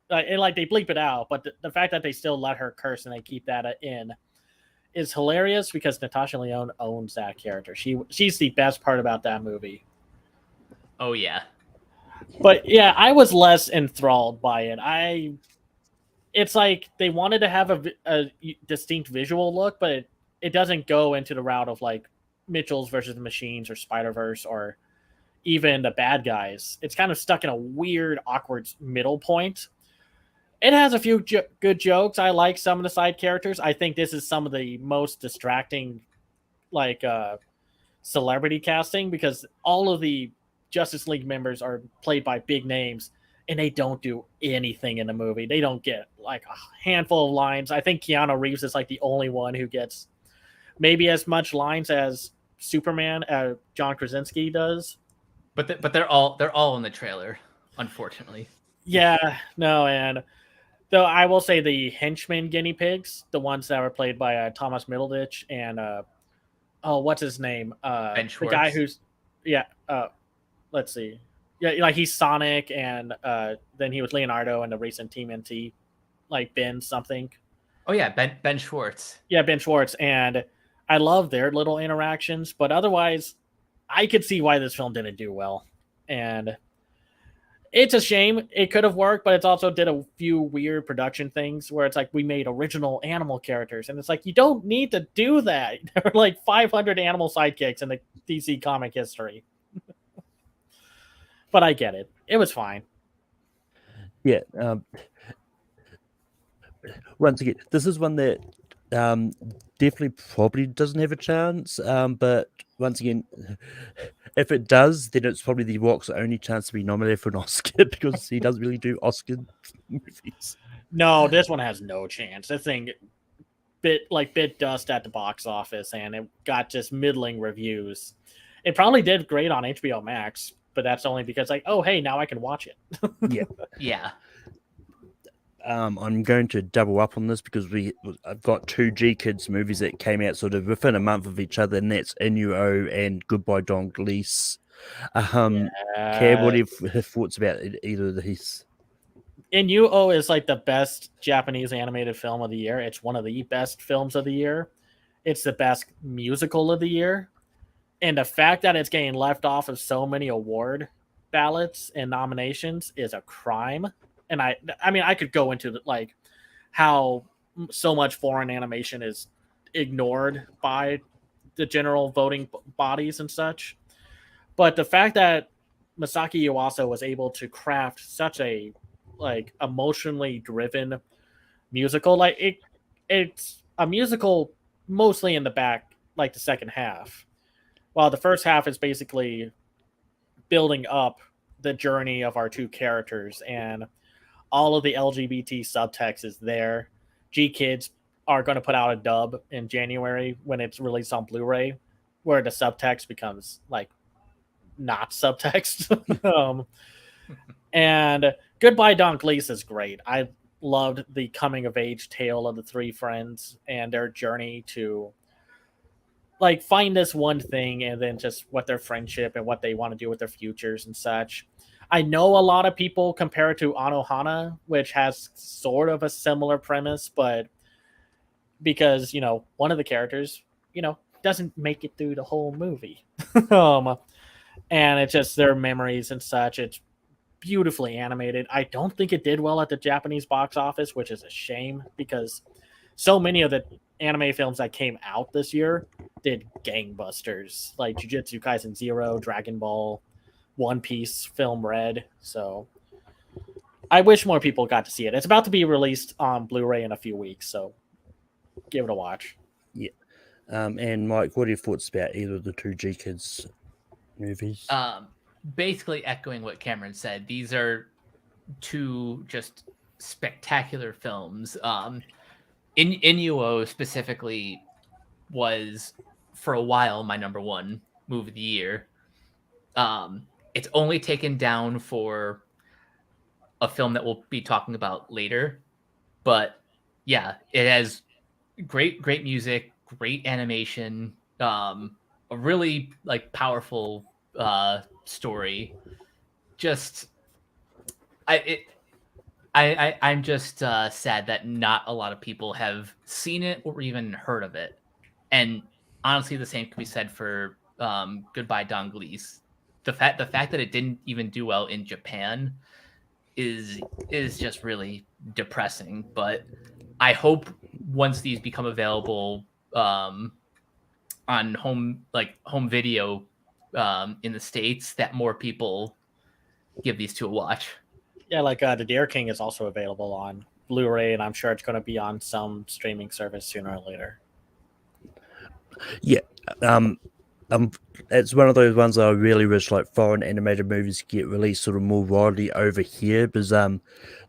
Speaker 3: like they bleep it out, but the fact that they still let her curse and they keep that in is hilarious because Natasha Lyonne owns that character. She's the best part about that movie.
Speaker 2: Oh yeah,
Speaker 3: but yeah, I was less enthralled by it. It's like they wanted to have a distinct visual look, but it doesn't go into the route of like Mitchell's versus the Machines or Spider-Verse or even the bad guys. It's kind of stuck in a weird, awkward middle point. It has a few good jokes. I like some of the side characters. I think this is some of the most distracting, like, celebrity casting because all of the Justice League members are played by big names and they don't do anything in the movie. They don't get like a handful of lines. I think Keanu Reeves is like the only one who gets maybe as much lines as Superman, John Krasinski does.
Speaker 2: But they're all in the trailer, unfortunately.
Speaker 3: Yeah, no, and though I will say the henchmen guinea pigs, the ones that were played by Thomas Middleditch and what's his name?
Speaker 2: Ben Schwartz.
Speaker 3: The guy who's let's see. Yeah, like he's Sonic and then he was Leonardo in the recent TMNT, like Ben something.
Speaker 2: Oh yeah, Ben Schwartz.
Speaker 3: Yeah, Ben Schwartz, and I love their little interactions, but otherwise I could see why this film didn't do well. And it's a shame. It could have worked, but it's also did a few weird production things where it's like we made original animal characters. And it's like, you don't need to do that. There were like 500 animal sidekicks in the DC comic history. But I get it. It was fine.
Speaker 1: Yeah. Once again, this is one that definitely probably doesn't have a chance. But once again, if it does, then it's probably The Rock's only chance to be nominated for an Oscar because he doesn't really do Oscar movies.
Speaker 3: No, this one has no chance. This thing bit dust at the box office and it got just middling reviews. It probably did great on HBO Max, but that's only because like, oh hey, now I can watch it.
Speaker 1: Yeah.
Speaker 2: Yeah.
Speaker 1: I'm going to double up on this because I've got two G Kids movies that came out sort of within a month of each other, and that's Inuo and Goodbye Don Glees. Cam, what are your thoughts about either of these?
Speaker 3: Inuo is like the best Japanese animated film of the year. It's one of the best films of the year. It's the best musical of the year. And the fact that it's getting left off of so many award ballots and nominations is a crime. And I mean, I could go into like how so much foreign animation is ignored by the general voting bodies and such. But the fact that Masaki Yuasa was able to craft such a like emotionally driven musical, like it's a musical mostly in the back, like the second half, while the first half is basically building up the journey of our two characters and all of the LGBT subtext is there. G Kids are going to put out a dub in January when it's released on Blu-ray, where the subtext becomes like not subtext. And Goodbye Don Glees is great. loved the coming of age tale of the three friends and their journey to like find this one thing and then just what their friendship and what they want to do with their futures and such. I know a lot of people compare it to Anohana, which has sort of a similar premise, but because, one of the characters, doesn't make it through the whole movie. um, and it's just their memories and such. It's beautifully animated. I don't think it did well at the Japanese box office, which is a shame because so many of the anime films that came out this year did gangbusters, like Jujutsu Kaisen Zero, Dragon Ball, One Piece, Film Red. So I wish more people got to see it. It's about to be released on Blu-ray in a few weeks, so give it a watch.
Speaker 1: Yeah. And Mike, what are your thoughts about either of the two G Kids movies?
Speaker 2: Basically echoing what Cameron said. These are two just spectacular films. Inuo specifically was for a while my number one movie of the year. It's only taken down for a film that we'll be talking about later, but yeah, it has great music, great animation, a really like powerful story. Just I'm just sad that not a lot of people have seen it or even heard of it. And honestly, the same can be said for Goodbye Donglese. The fact that it didn't even do well in Japan is just really depressing. But I hope once these become available on home video in the States, that more people give these two a watch.
Speaker 3: Yeah, like the Deer King is also available on Blu-ray, and I'm sure it's going to be on some streaming service sooner or later.
Speaker 1: Yeah. It's one of those ones that I really wish like foreign animated movies get released sort of more widely over here because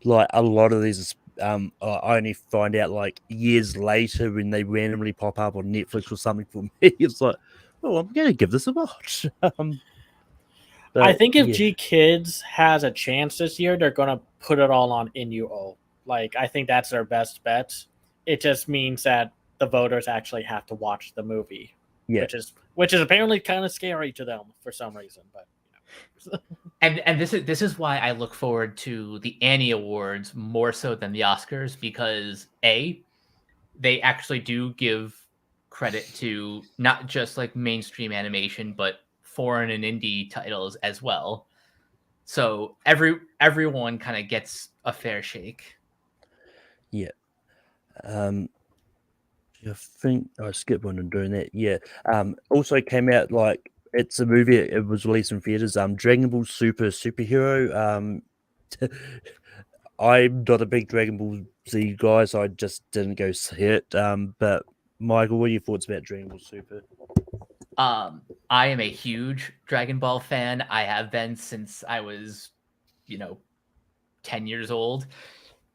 Speaker 1: like a lot of these I only find out like years later when they randomly pop up on Netflix or something for me. It's like, oh, I'm gonna give this a watch.
Speaker 3: I think if
Speaker 1: yeah.
Speaker 3: G Kids has a chance this year, they're going to put it all on Inuo. Like, I think that's their best bet. It just means that the voters actually have to watch the movie,
Speaker 1: Yeah.
Speaker 3: which is apparently kind of scary to them for some reason. But
Speaker 2: and this is why I look forward to the Annie Awards more so than the Oscars, because they actually do give credit to not just like mainstream animation, but foreign and indie titles as well. So everyone kind of gets a fair shake.
Speaker 1: Yeah. I think I skipped one in doing that. Yeah. Also came out like it's a movie. It was released in theaters. Dragon Ball Super Superhero. I'm not a big Dragon Ball Z guy, so I just didn't go see it. But Michael, what are your thoughts about Dragon Ball Super?
Speaker 2: I am a huge Dragon Ball fan. I have been since I was, 10 years old.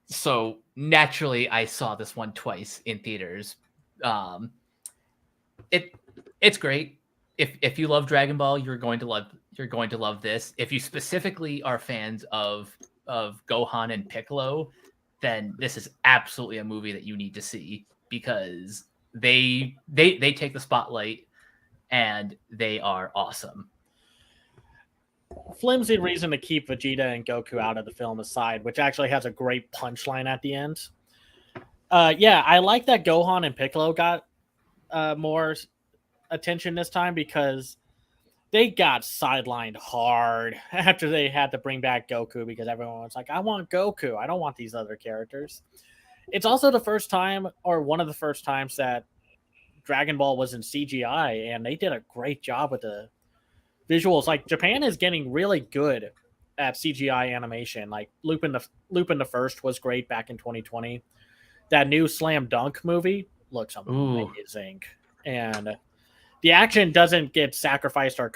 Speaker 2: So naturally, I saw this one twice in theaters. It's great. If you love Dragon Ball, you're going to love this. If you specifically are fans of Gohan and Piccolo, then this is absolutely a movie that you need to see because they take the spotlight and they are awesome.
Speaker 3: flimsy reason to keep Vegeta and Goku out of the film aside, which actually has a great punchline at the end. Yeah, I like that Gohan and Piccolo got more attention this time because they got sidelined hard after they had to bring back Goku because everyone was like, I want Goku. I don't want these other characters. It's also the first time, or one of the first times, that Dragon Ball was in CGI, and they did a great job with the visuals. Like, Japan is getting really good at CGI animation. Like, Lupin the First was great back in 2020. That new Slam Dunk movie looks amazing. Ooh. And the action doesn't get sacrificed or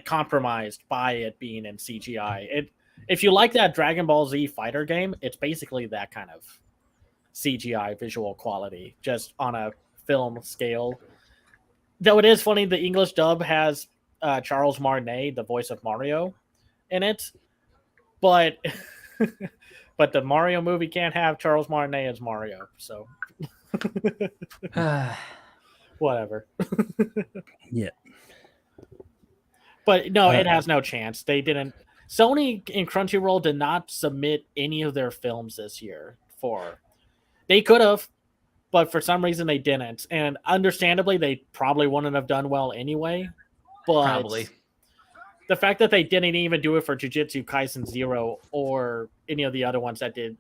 Speaker 3: compromised by it being in CGI. If you like that Dragon Ball Z fighter game, it's basically that kind of CGI visual quality, just on a film scale. Though it is funny, the English dub has Charles Martinet, the voice of Mario, in it. But but the Mario movie can't have Charles Martinet as Mario. So whatever.
Speaker 1: Yeah.
Speaker 3: But no, it has no chance. They didn't. Sony and Crunchyroll did not submit any of their films this year for. They could have, but for some reason they didn't. And understandably, they probably wouldn't have done well anyway. But
Speaker 2: Probably.
Speaker 3: the fact that they didn't even do it for Jujutsu Kaisen Zero or any of the other ones that did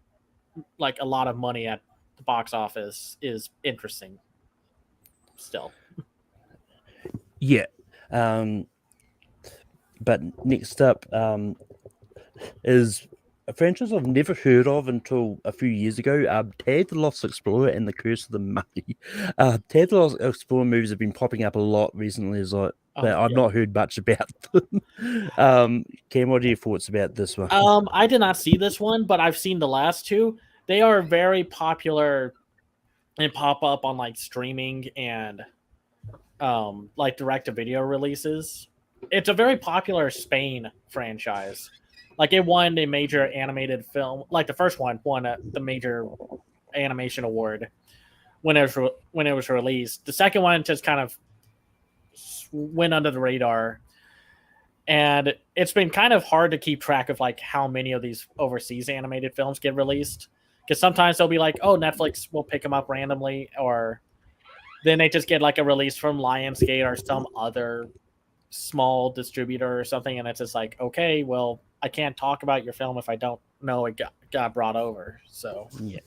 Speaker 3: like a lot of money at the box office is interesting. Still.
Speaker 1: Yeah. But next up is a franchise I've never heard of until a few years ago. Ted the Lost Explorer and the Curse of the Mummy. Ted the Lost Explorer movies have been popping up a lot recently, but I've not heard much about them. Cam, what are your thoughts about this one?
Speaker 3: I did not see this one, but I've seen the last two. They are very popular and pop up on like streaming and like direct-to-video releases. It's a very popular Spain franchise. Like it won a major animated film. Like the first one won the major animation award when it was released. The second one just kind of went under the radar, and it's been kind of hard to keep track of like how many of these overseas animated films get released, because sometimes they'll be like, oh, Netflix will pick them up randomly, or then they just get like a release from Lionsgate or some other small distributor or something, and it's just like, okay, well, I can't talk about your film if I don't know it got brought over. So
Speaker 1: yeah.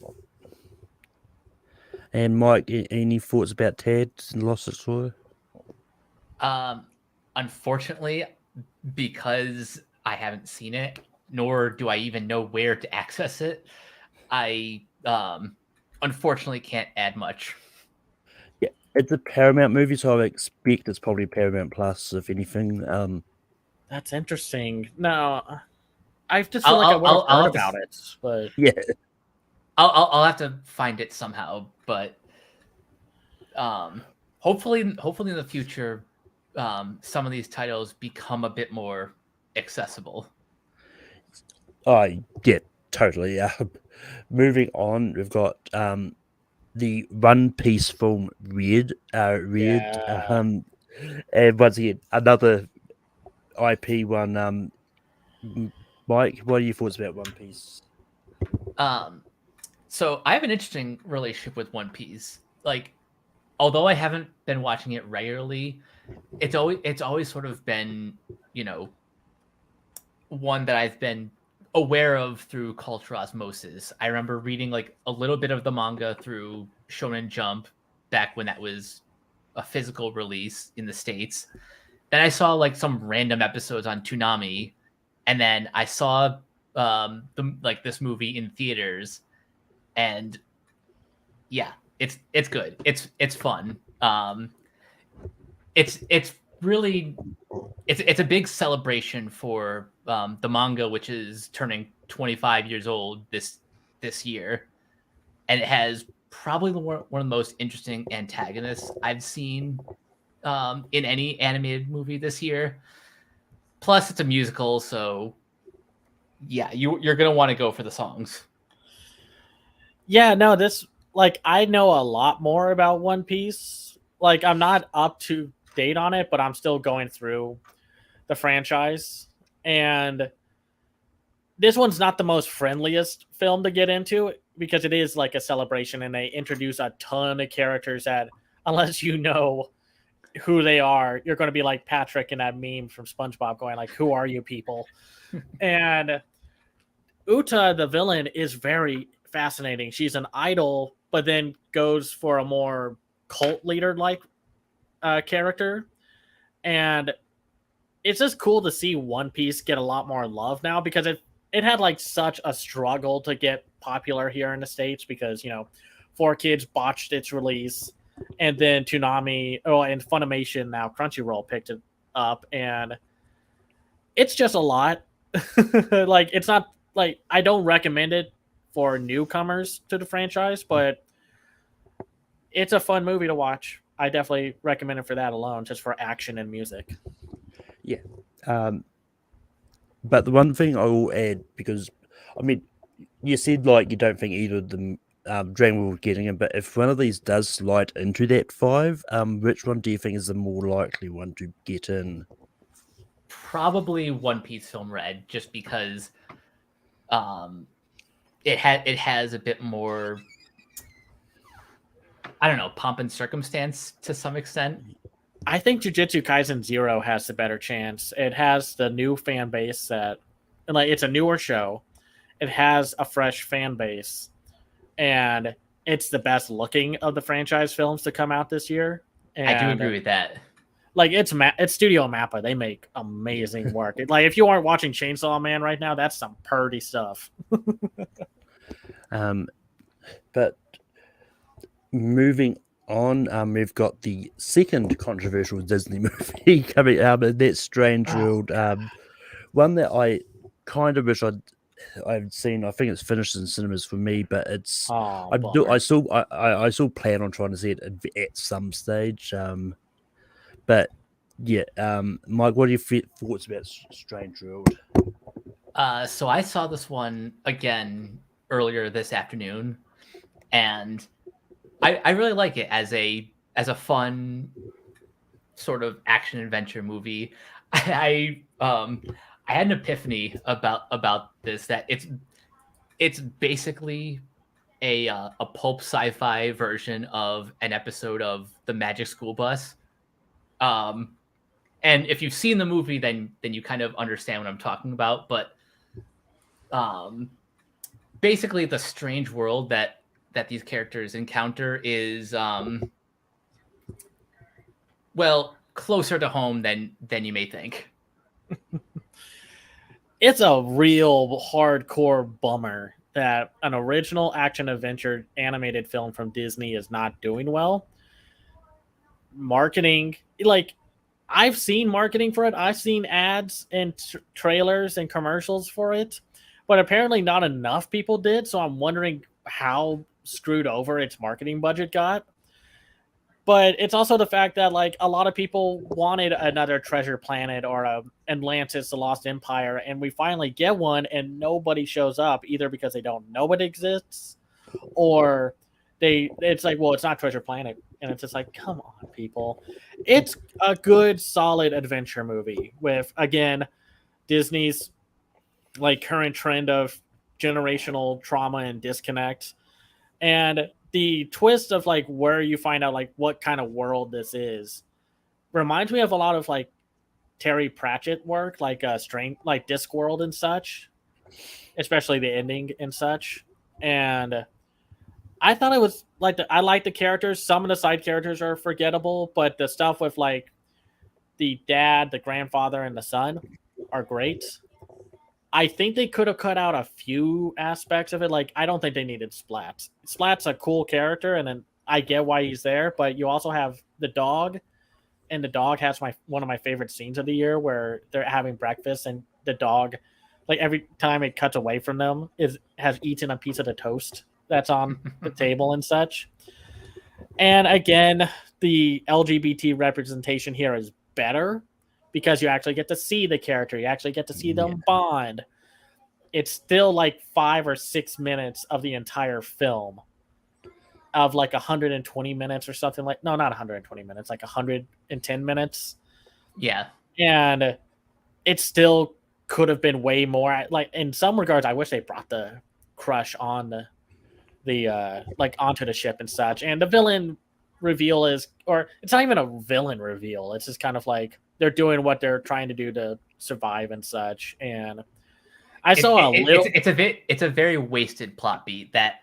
Speaker 1: And Mike, any thoughts about Ted and Lost Explorer?
Speaker 2: Unfortunately, because I haven't seen it, nor do I even know where to access it, I unfortunately can't add much.
Speaker 1: Yeah, it's a Paramount movie, so I expect it's probably Paramount Plus, if anything.
Speaker 3: that's interesting. No, I just feel like I would have heard about it, but
Speaker 1: yeah,
Speaker 2: I'll have to find it somehow. But hopefully in the future, some of these titles become a bit more accessible.
Speaker 1: Yeah, totally. Moving on, we've got the One Piece film Red. And once again, another IP one. Mike, what are your thoughts about One Piece?
Speaker 2: So I have an interesting relationship with One Piece. Like, although I haven't been watching it regularly, it's always sort of been, one that I've been aware of through cultural osmosis. I remember reading like a little bit of the manga through Shonen Jump back when that was a physical release in the States. Then I saw like some random episodes on Toonami, and then I saw this movie in theaters, and yeah, it's good. It's fun. It's really it's a big celebration for the manga, which is turning 25 years old this year, and it has probably one of the most interesting antagonists I've seen in any animated movie this year. Plus, it's a musical, so yeah, you're gonna want to go for the songs.
Speaker 3: Yeah, no, this like I know a lot more about One Piece. Like I'm not up to date on it, but I'm still going through the franchise, and this one's not the most friendliest film to get into because it is like a celebration, and they introduce a ton of characters that unless you know who they are, you're going to be like Patrick in that meme from SpongeBob going like, who are you people? And Uta, the villain, is very fascinating. She's an idol, but then goes for a more cult leader like character. And it's just cool to see One Piece get a lot more love now, because it had like such a struggle to get popular here in the States because, 4Kids botched its release, and then Toonami, and Funimation, now Crunchyroll, picked it up, and it's just a lot. Like, it's not like I don't recommend it for newcomers to the franchise, but it's a fun movie to watch. I definitely recommend it for that alone, just for action and music.
Speaker 1: Yeah. But the one thing I will add, because I mean, you said like you don't think either of them Dragon Ball getting it, but if one of these does slide into that 5, which one do you think is the more likely one to get in?
Speaker 2: Probably One Piece Film Red, just because it has a bit more, I don't know, pomp and circumstance to some extent.
Speaker 3: I think Jujutsu Kaisen Zero has the better chance. It has the new fan base that, like, it's a newer show. It has a fresh fan base, and it's the best looking of the franchise films to come out this year. And
Speaker 2: I do agree with that.
Speaker 3: like it's Studio Mappa. They make amazing work. Like if you aren't watching Chainsaw Man right now, that's some purdy stuff.
Speaker 1: But moving on, we've got the second controversial Disney movie coming out, and that's Strange World. One that I kind of wish I've seen. I think it's finished in cinemas for me, but it's I still plan on trying to see it at some stage. But yeah, Mike, what are your thoughts about Strange World?
Speaker 2: So I saw this one again earlier this afternoon, and I really like it as a fun sort of action adventure movie. I had an epiphany about this, that it's basically a pulp sci-fi version of an episode of The Magic School Bus. And if you've seen the movie, then you kind of understand what I'm talking about. But basically, the strange world that these characters encounter is well, closer to home than you may think.
Speaker 3: It's a real hardcore bummer that an original action adventure animated film from Disney is not doing well. Marketing, like, I've seen marketing for it. I've seen ads and trailers and commercials for it, but apparently not enough people did. So I'm wondering how screwed over its marketing budget got. But it's also the fact that, like, a lot of people wanted another Treasure Planet or a Atlantis, the Lost Empire, and we finally get one, and nobody shows up, either because they don't know it exists, or it's like, well, it's not Treasure Planet, and it's just like, come on, people. It's a good, solid adventure movie with, again, Disney's like current trend of generational trauma and disconnect, and the twist of like where you find out like what kind of world this is reminds me of a lot of like Terry Pratchett work, like like Discworld and such, especially the ending and such. And I thought it was like I like the characters. Some of the side characters are forgettable, but the stuff with like the dad, the grandfather, and the son are great. I think they could have cut out a few aspects of it. Like, I don't think they needed Splat. Splat's a cool character, and then I get why he's there, but you also have the dog, and the dog has one of my favorite scenes of the year where they're having breakfast, and the dog, like, every time it cuts away from them, has eaten a piece of the toast that's on the table and such. And again, the LGBT representation here is better, because you actually get to see the character. You actually get to see them bond. It's still like 5 or 6 minutes of the entire film of like 120 minutes or something like, no, not 120 minutes, like 110 minutes.
Speaker 2: Yeah.
Speaker 3: And it still could have been way more. Like, in some regards, I wish they brought the crush on the like onto the ship and such. And the villain reveal is, or it's not even a villain reveal. It's just kind of like, they're doing what they're trying to do to survive and such. And I saw
Speaker 2: it's a very wasted plot beat, that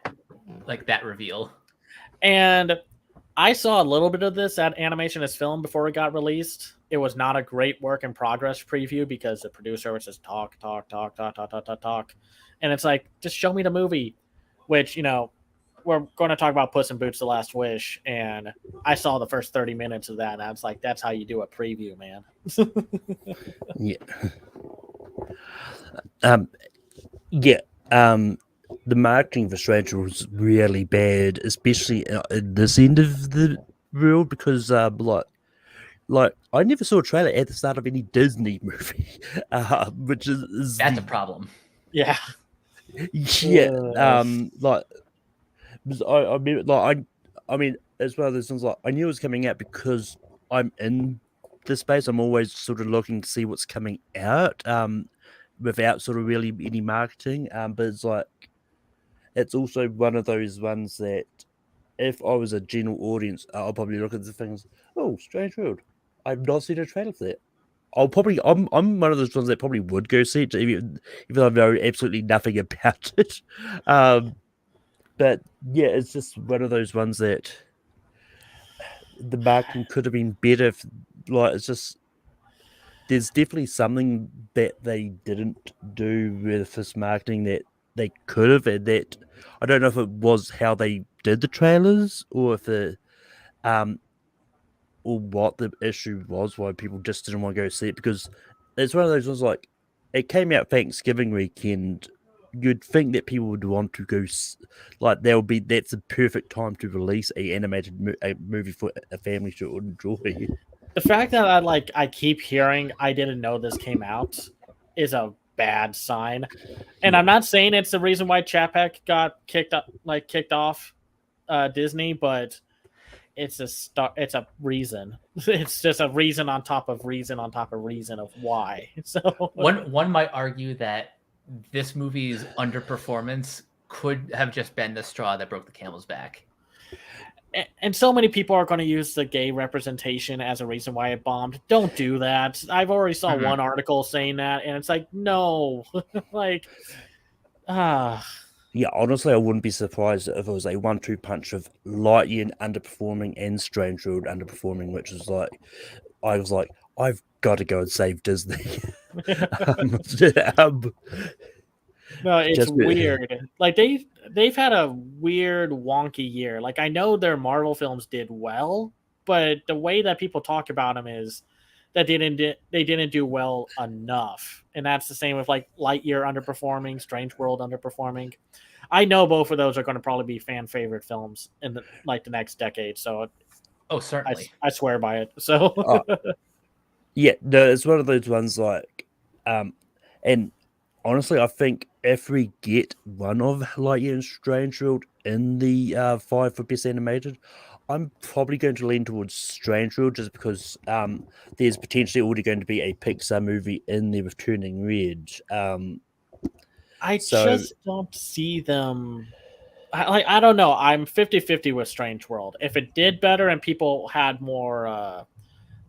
Speaker 2: reveal.
Speaker 3: And I saw a little bit of this at Animation as Film before it got released. It was not a great work in progress preview because the producer was just talk. And it's like, just show me the movie, which, you know, we're going to talk about Puss in Boots: The Last Wish, and I saw the first 30 minutes of that, and I was like, that's how you do a preview, man.
Speaker 1: Yeah. The marketing for Stranger was really bad, especially in this end of the world, because like I never saw a trailer at the start of any Disney movie, which is
Speaker 2: that's a problem.
Speaker 3: Yeah.
Speaker 1: Yeah,
Speaker 3: Yes.
Speaker 1: like I mean, I mean, as well. There's things like I knew it was coming out because I'm in this space. I'm always sort of looking to see what's coming out, without sort of really any marketing. But it's like it's also one of those ones that if I was a general audience, I'll probably look at the things. Oh, Strange World. I've not seen a trailer for that. I'm one of those ones that probably would go see it, even though I know absolutely nothing about it. Um, but yeah, it's just one of those ones that the marketing could have been better. Like it's just there's definitely something that they didn't do with this marketing that they could have, and that I don't know if it was how they did the trailers or if it um or what the issue was why people just didn't want to go see it, because it's one of those ones like it came out Thanksgiving weekend. You'd think that people would want to go like there will be that's a perfect time to release a animated a movie for a family to enjoy.
Speaker 3: The fact that I keep hearing I didn't know this came out is a bad sign. And
Speaker 1: Yeah.
Speaker 3: I'm not saying it's the reason why Chapek got kicked off Disney, but it's a reason. It's just a reason on top of reason on top of reason of why. So
Speaker 2: One might argue that this movie's underperformance could have just been the straw that broke the camel's back.
Speaker 3: and so many people are going to use the gay representation as a reason why it bombed. Don't do that. I've already saw one article saying that, and it's like, no, like,
Speaker 1: Yeah, honestly, I wouldn't be surprised if it was a 1-2 punch of Lightyear underperforming and Strange World underperforming, which is like, I was like, I've got to go and save Disney. um, um,
Speaker 3: no, it's
Speaker 1: just
Speaker 3: weird. Like they've had a weird, wonky year. Like I know their Marvel films did well, but the way that people talk about them is that they didn't do well enough, and that's the same with like Lightyear underperforming, Strange World underperforming. I know both of those are going to probably be fan favorite films in the next decade. So
Speaker 2: Oh, certainly.
Speaker 3: I swear by it. So
Speaker 1: yeah, no, it's one of those ones like, and honestly, I think if we get one of Lightyear and Strange World in the 5 for best animated, I'm probably going to lean towards Strange World just because there's potentially already going to be a Pixar movie in there with Turning Red.
Speaker 3: I
Speaker 1: So
Speaker 3: just don't see them. I don't know. I'm 50-50 with Strange World. If it did better and people had more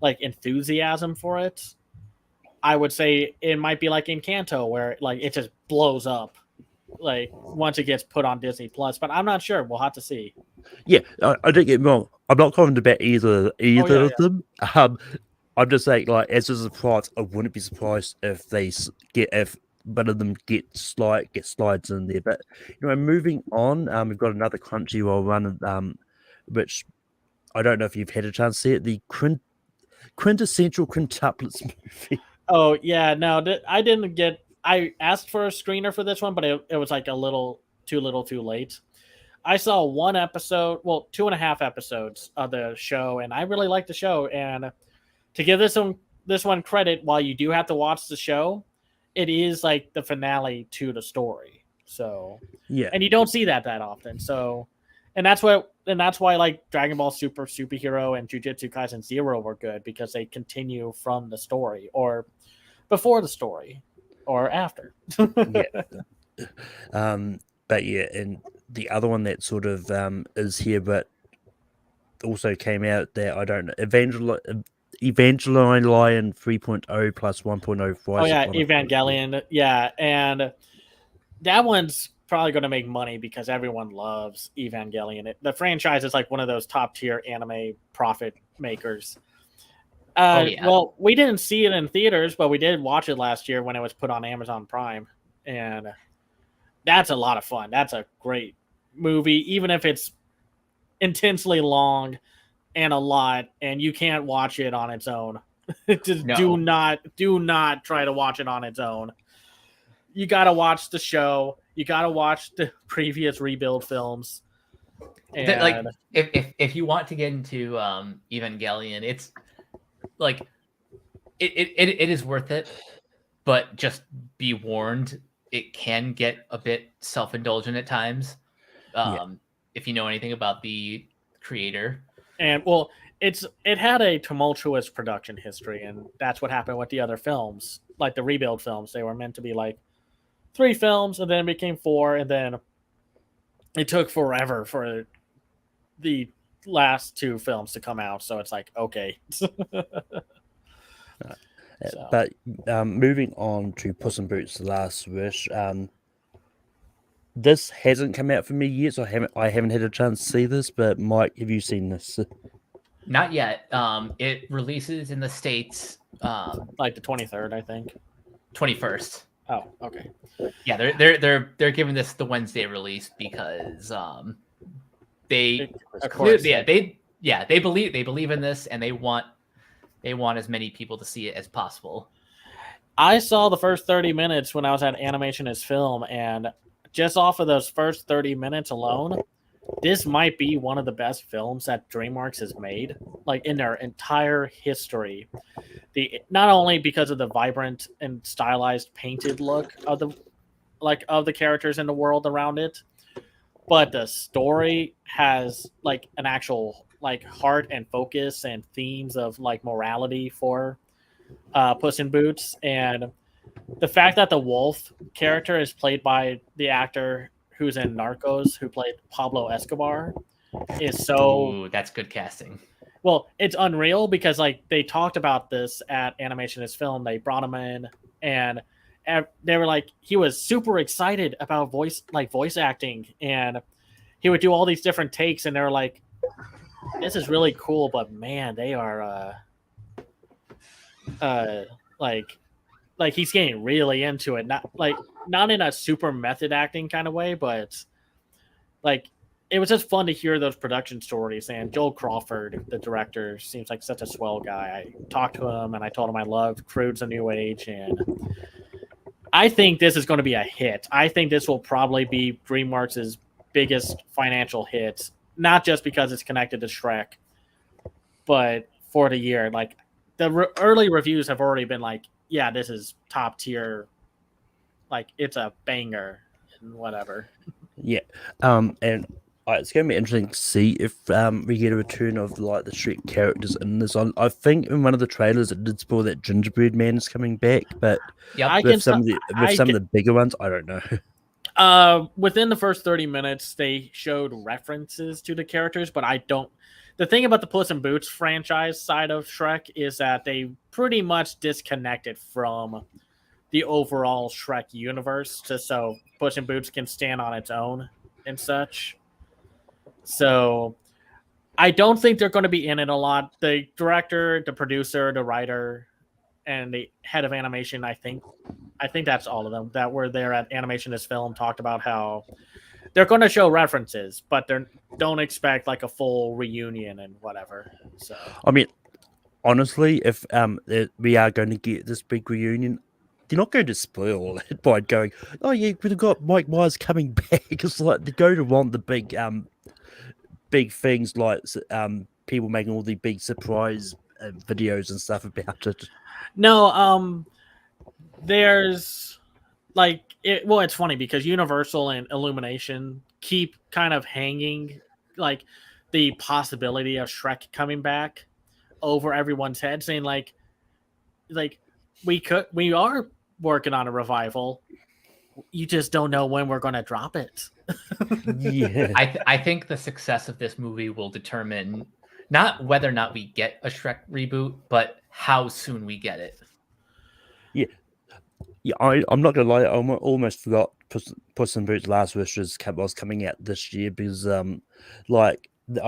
Speaker 3: like enthusiasm for it, I would say it might be like Encanto, where like it just blows up like once it gets put on Disney Plus. But I'm not sure. We'll have to see.
Speaker 1: yeah, I don't get me wrong. I'm not confident about
Speaker 3: Oh
Speaker 1: either
Speaker 3: yeah,
Speaker 1: of
Speaker 3: yeah.
Speaker 1: them. I'm just saying, like, as a surprise, I wouldn't be surprised if they get if one of them get slides in there. But moving on, we've got another Crunchyroll one, which I don't know if you've had a chance to see it. The quintessential quintuplets movie.
Speaker 3: Oh yeah. No, I didn't get. I asked for a screener for this one, but it was like a little too late. I saw one episode, well, 2.5 episodes of the show, and I really liked the show. And to give this one credit, while you do have to watch the show, it is like the finale to the story. So,
Speaker 1: Yeah,
Speaker 3: and you don't see that often. So, and that's why like Dragon Ball Super Superhero and Jujutsu Kaisen Zero were good, because they continue from the story or before the story or after.
Speaker 1: yeah. But yeah, and the other one that sort of is here, but also came out that I don't know, Evangelion 3.0 plus 1.0
Speaker 3: Oh
Speaker 1: Rise of
Speaker 3: yeah,
Speaker 1: Honor.
Speaker 3: Evangelion. Yeah, and that one's probably going to make money because everyone loves Evangelion. The franchise is like one of those top tier anime profit makers.
Speaker 2: Oh yeah.
Speaker 3: Well, we didn't see it in theaters, but we did watch it last year when it was put on Amazon Prime, and that's a lot of fun. That's a great movie, even if it's intensely long and a lot, and you can't watch it on its own. Just
Speaker 2: No.
Speaker 3: do not try to watch it on its own. You got to watch the show. You got to watch the previous rebuild films. And
Speaker 2: Like if you want to get into Evangelion, it's like it is worth it, but just be warned, it can get a bit self-indulgent at times. If you know anything about the creator.
Speaker 3: And well, it had a tumultuous production history, and that's what happened with the other films, like the rebuild films. They were meant to be like 3 films, and then it became 4, and then it took forever for the last 2 films to come out. So it's like, okay.
Speaker 1: But moving on to Puss in Boots: The Last Wish, this hasn't come out for me yet, so I haven't had a chance to see this. But Mike, have you seen this?
Speaker 2: Not yet. It releases in the States
Speaker 3: like the 23rd, I think.
Speaker 2: 21st.
Speaker 3: Oh, okay.
Speaker 2: Yeah, they're giving this the Wednesday release because they believe in this, and they want as many people to see it as possible.
Speaker 3: I saw the first 30 minutes when I was at Animation is Film, and just off of those first 30 minutes alone, this might be one of the best films that DreamWorks has made, like in their entire history. Not only because of the vibrant and stylized painted look of the characters in the world around it, but the story has like an actual like heart and focus and themes of like morality for Puss in Boots. And the fact that the wolf character is played by the actor who's in Narcos, who played Pablo Escobar, is so...
Speaker 2: Ooh, that's good casting.
Speaker 3: Well, it's unreal because like they talked about this at Animation is Film. They brought him in, and they were like, he was super excited about voice acting, and he would do all these different takes, and they were like, this is really cool, but man, they are like he's getting really into it. Not in a super method acting kind of way, but like it was just fun to hear those production stories. And Joel Crawford, the director, seems like such a swell guy. I talked to him and I told him I loved Crude's A New Age, and I think this is going to be a hit. I think this will probably be DreamWorks' biggest financial hit, not just because it's connected to Shrek, but for the year. Like the early reviews have already been like, yeah, this is top tier. Like it's a banger and whatever.
Speaker 1: Yeah. And it's going to be interesting to see if we get a return of like the Shrek characters in this. I think in one of the trailers it did spoil that Gingerbread Man is coming back, but with some of the bigger ones, I don't know.
Speaker 3: Within the first 30 minutes, they showed references to the characters, but I don't. The thing about the Puss in Boots franchise side of Shrek is that they pretty much disconnected from the overall Shrek universe, so Puss in Boots can stand on its own and such. So I don't think they're going to be in it a lot. The director, the producer, the writer, and the head of animation, I think that's all of them that were there at Animation is Film, talked about how they're going to show references, but they don't expect like a full reunion and whatever. So
Speaker 1: I mean, honestly, if we are going to get this big reunion, they're not going to spoil it by going, "Oh yeah, we've got Mike Myers coming back." It's like they're going to want the big things, like people making all the big surprise videos and stuff about it.
Speaker 3: No, there's like it's funny because Universal and Illumination keep kind of hanging like the possibility of Shrek coming back over everyone's head, saying like we are working on a revival. You just don't know when we're going to drop it.
Speaker 1: Yeah,
Speaker 2: I think the success of this movie will determine not whether or not we get a Shrek reboot, but how soon we get it.
Speaker 1: Yeah, I'm not gonna lie. I almost forgot Puss in Boots: Last Wish was coming out this year because I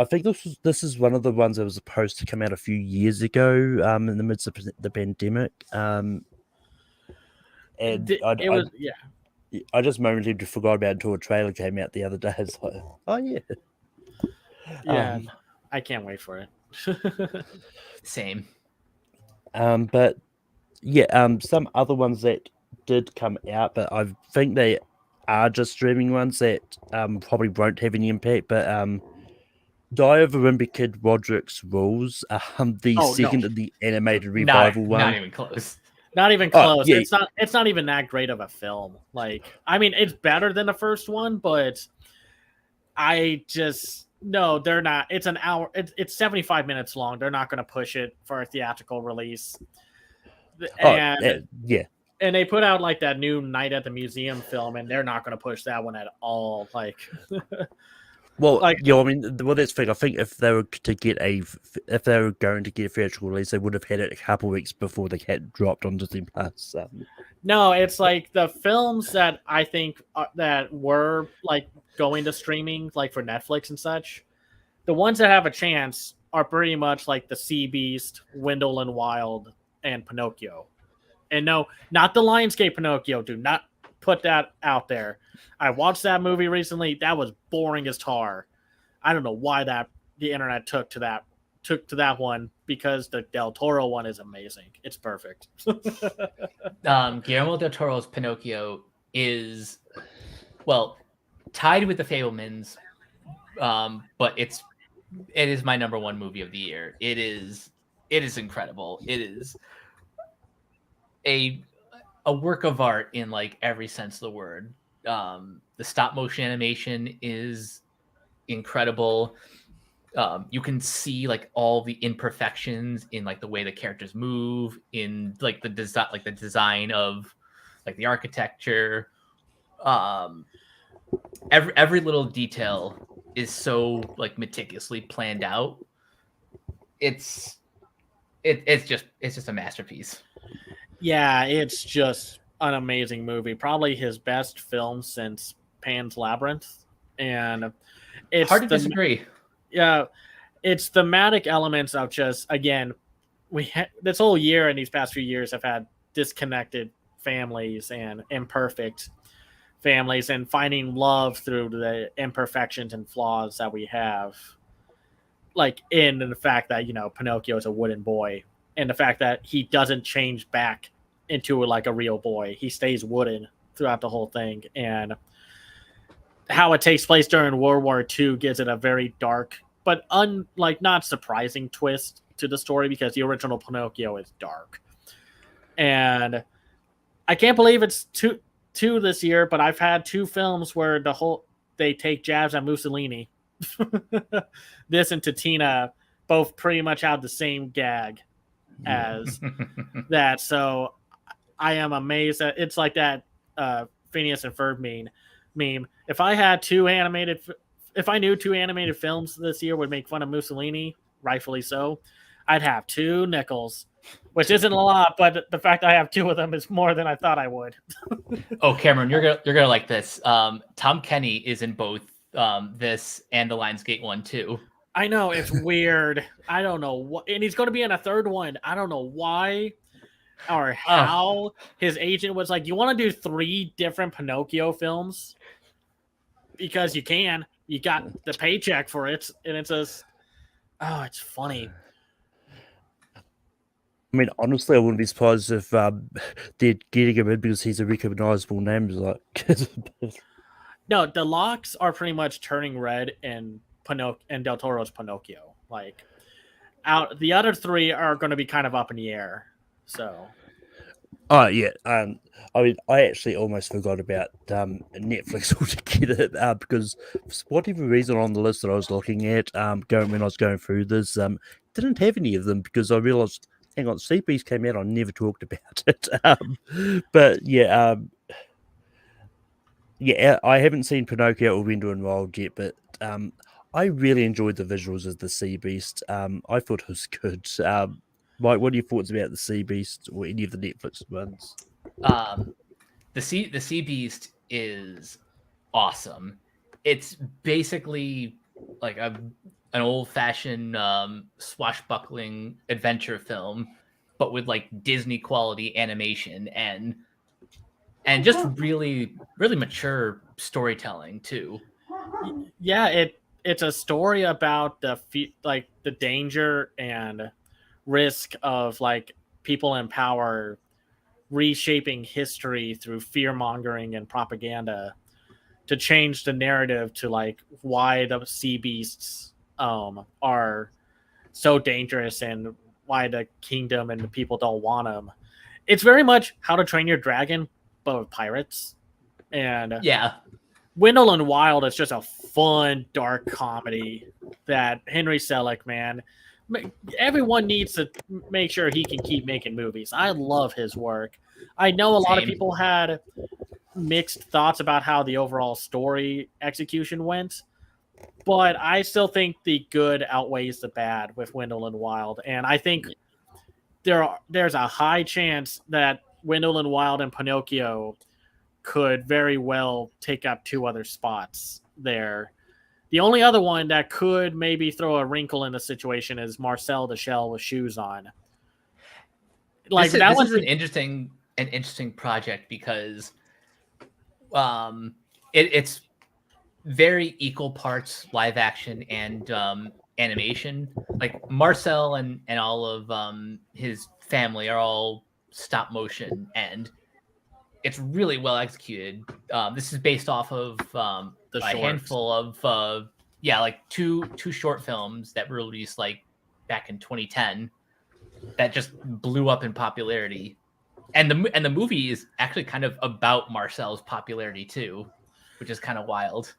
Speaker 1: think this is one of the ones that was supposed to come out a few years ago in the midst of the pandemic. I just momentarily forgot about it until a trailer came out the other day. It's like, oh
Speaker 3: yeah, I can't wait for it.
Speaker 2: Same.
Speaker 1: But yeah, some other ones that did come out, but I think they are just streaming ones that probably won't have any impact. But Die of a Wimpy Kid, Roderick's Rules, the second of the animated revival one.
Speaker 2: Not even close.
Speaker 3: Not even
Speaker 1: Oh,
Speaker 3: close.
Speaker 1: yeah.
Speaker 3: It's not even that great of a film. Like, I mean, it's better than the first one, but I just no, they're not. It's an hour. It's 75 minutes long. They're not going to push it for a theatrical release.
Speaker 1: Oh,
Speaker 3: And
Speaker 1: yeah.
Speaker 3: and they put out like that new Night at the Museum film, and they're not going to push that one at all. Like,
Speaker 1: Well,
Speaker 3: like
Speaker 1: yeah, I mean, well, that's the thing. I think if they were if they were going to get a theatrical release, they would have had it a couple of weeks before they had dropped on Disney Plus.
Speaker 3: no, it's like the films that I think that were like going to streaming, like for Netflix and such. The ones that have a chance are pretty much like the Sea Beast, Wendell and Wild, and Pinocchio. And no, not the Lionsgate Pinocchio. Do not put that out there. I watched that movie recently. That was boring as tar. I don't know why the internet took to that one, because the Del Toro one is amazing. It's perfect.
Speaker 2: Guillermo del Toro's Pinocchio is, well, tied with The Fabelmans, but it is my number one movie of the year. It is incredible. It is a work of art in like every sense of the word. The stop motion animation is incredible. You can see like all the imperfections in like the way the characters move, in like the design of like the architecture. Every little detail is so like meticulously planned out. It's just a masterpiece.
Speaker 3: Yeah, it's just an amazing movie. Probably his best film since Pan's Labyrinth, and it's
Speaker 2: hard to disagree.
Speaker 3: Yeah, it's thematic elements of just, again, this whole year and these past few years have had disconnected families and imperfect families, and finding love through the imperfections and flaws that we have, like in the fact that Pinocchio is a wooden boy, and the fact that he doesn't change back into like a real boy. He stays wooden throughout the whole thing, and how it takes place during World War II gives it a very dark but not surprising twist to the story, because the original Pinocchio is dark. And I can't believe it's two this year, but I've had two films where they take jabs at Mussolini. This and Titina both pretty much have the same gag as that. So I am amazed that it's like that Phineas and Ferb meme. If I knew two animated films this year would make fun of Mussolini, rightfully so, I'd have two nickels, which isn't a lot, but the fact I have two of them is more than I thought I would.
Speaker 2: Oh, Cameron, you're gonna like this. Tom Kenny is in both this and the Lionsgate one too.
Speaker 3: I know, it's weird. I don't know what, and he's going to be in a third one. I don't know why or how. His agent was like, "You want to do 3 different Pinocchio films? Because you can. You got the paycheck for it." And it says, "Oh, it's funny."
Speaker 1: I mean, honestly, I wouldn't be surprised if they're getting him in because he's a recognizable name. Like,
Speaker 3: no, the locks are pretty much turning red in Del Toro's Pinocchio. Like, the other 3 are going to be kind of up in the air. So,
Speaker 1: oh yeah. I mean, I actually almost forgot about Netflix altogether because for whatever reason on the list that I was looking at, when I was going through this, didn't have any of them because I realized, hang on, Sea Beast came out. I never talked about it. But yeah, I haven't seen Pinocchio or Wendell and Wild yet, but I really enjoyed the visuals of the Sea Beast. I thought it was good. Mike, what are your thoughts about the Sea Beast or any of the Netflix ones?
Speaker 2: The Sea Beast is awesome. It's basically like an old-fashioned swashbuckling adventure film, but with like Disney quality animation and just really mature storytelling too.
Speaker 3: Yeah, it's a story about the danger and risk of like people in power reshaping history through fear mongering and propaganda to change the narrative to like why the sea beasts are so dangerous and why the kingdom and the people don't want them. It's very much How to Train Your Dragon, but with pirates. And
Speaker 2: Yeah,
Speaker 3: Wendell and Wild is just a fun, dark comedy that Henry Selick, man, everyone needs to make sure he can keep making movies. I love his work. I know a lot of
Speaker 2: same.
Speaker 3: people had mixed thoughts about how the overall story execution went, but I still think the good outweighs the bad with Wendell and Wild. And I think there's a high chance that Wendell and Wild and Pinocchio could very well take up 2 other spots there. The only other one that could maybe throw a wrinkle in the situation is Marcel the Shell with Shoes On. Like
Speaker 2: this
Speaker 3: that
Speaker 2: is
Speaker 3: one's
Speaker 2: an interesting project because it's very equal parts live action and animation. Like Marcel and all of his family are all stop motion, and it's really well executed. This is based off of a handful of like two short films that were released like back in 2010 that just blew up in popularity. And the movie is actually kind of about Marcel's popularity too, which is kind of wild.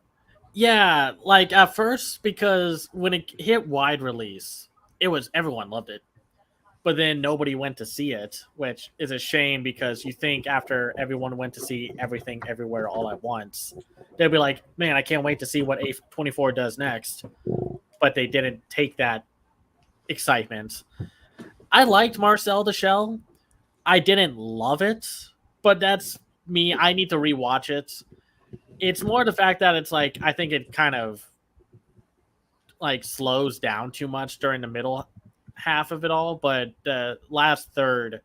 Speaker 3: Yeah, like at first, because when it hit wide release, everyone loved it. But then nobody went to see it, which is a shame because you think after everyone went to see Everything Everywhere All at Once, they'd be like, man, I can't wait to see what A24 does next. But they didn't take that excitement. I liked Marcel the Shell. I didn't love it, but that's me. I need to rewatch it. It's more the fact that it's like I think it kind of like slows down too much during the middle half of it all, but the last third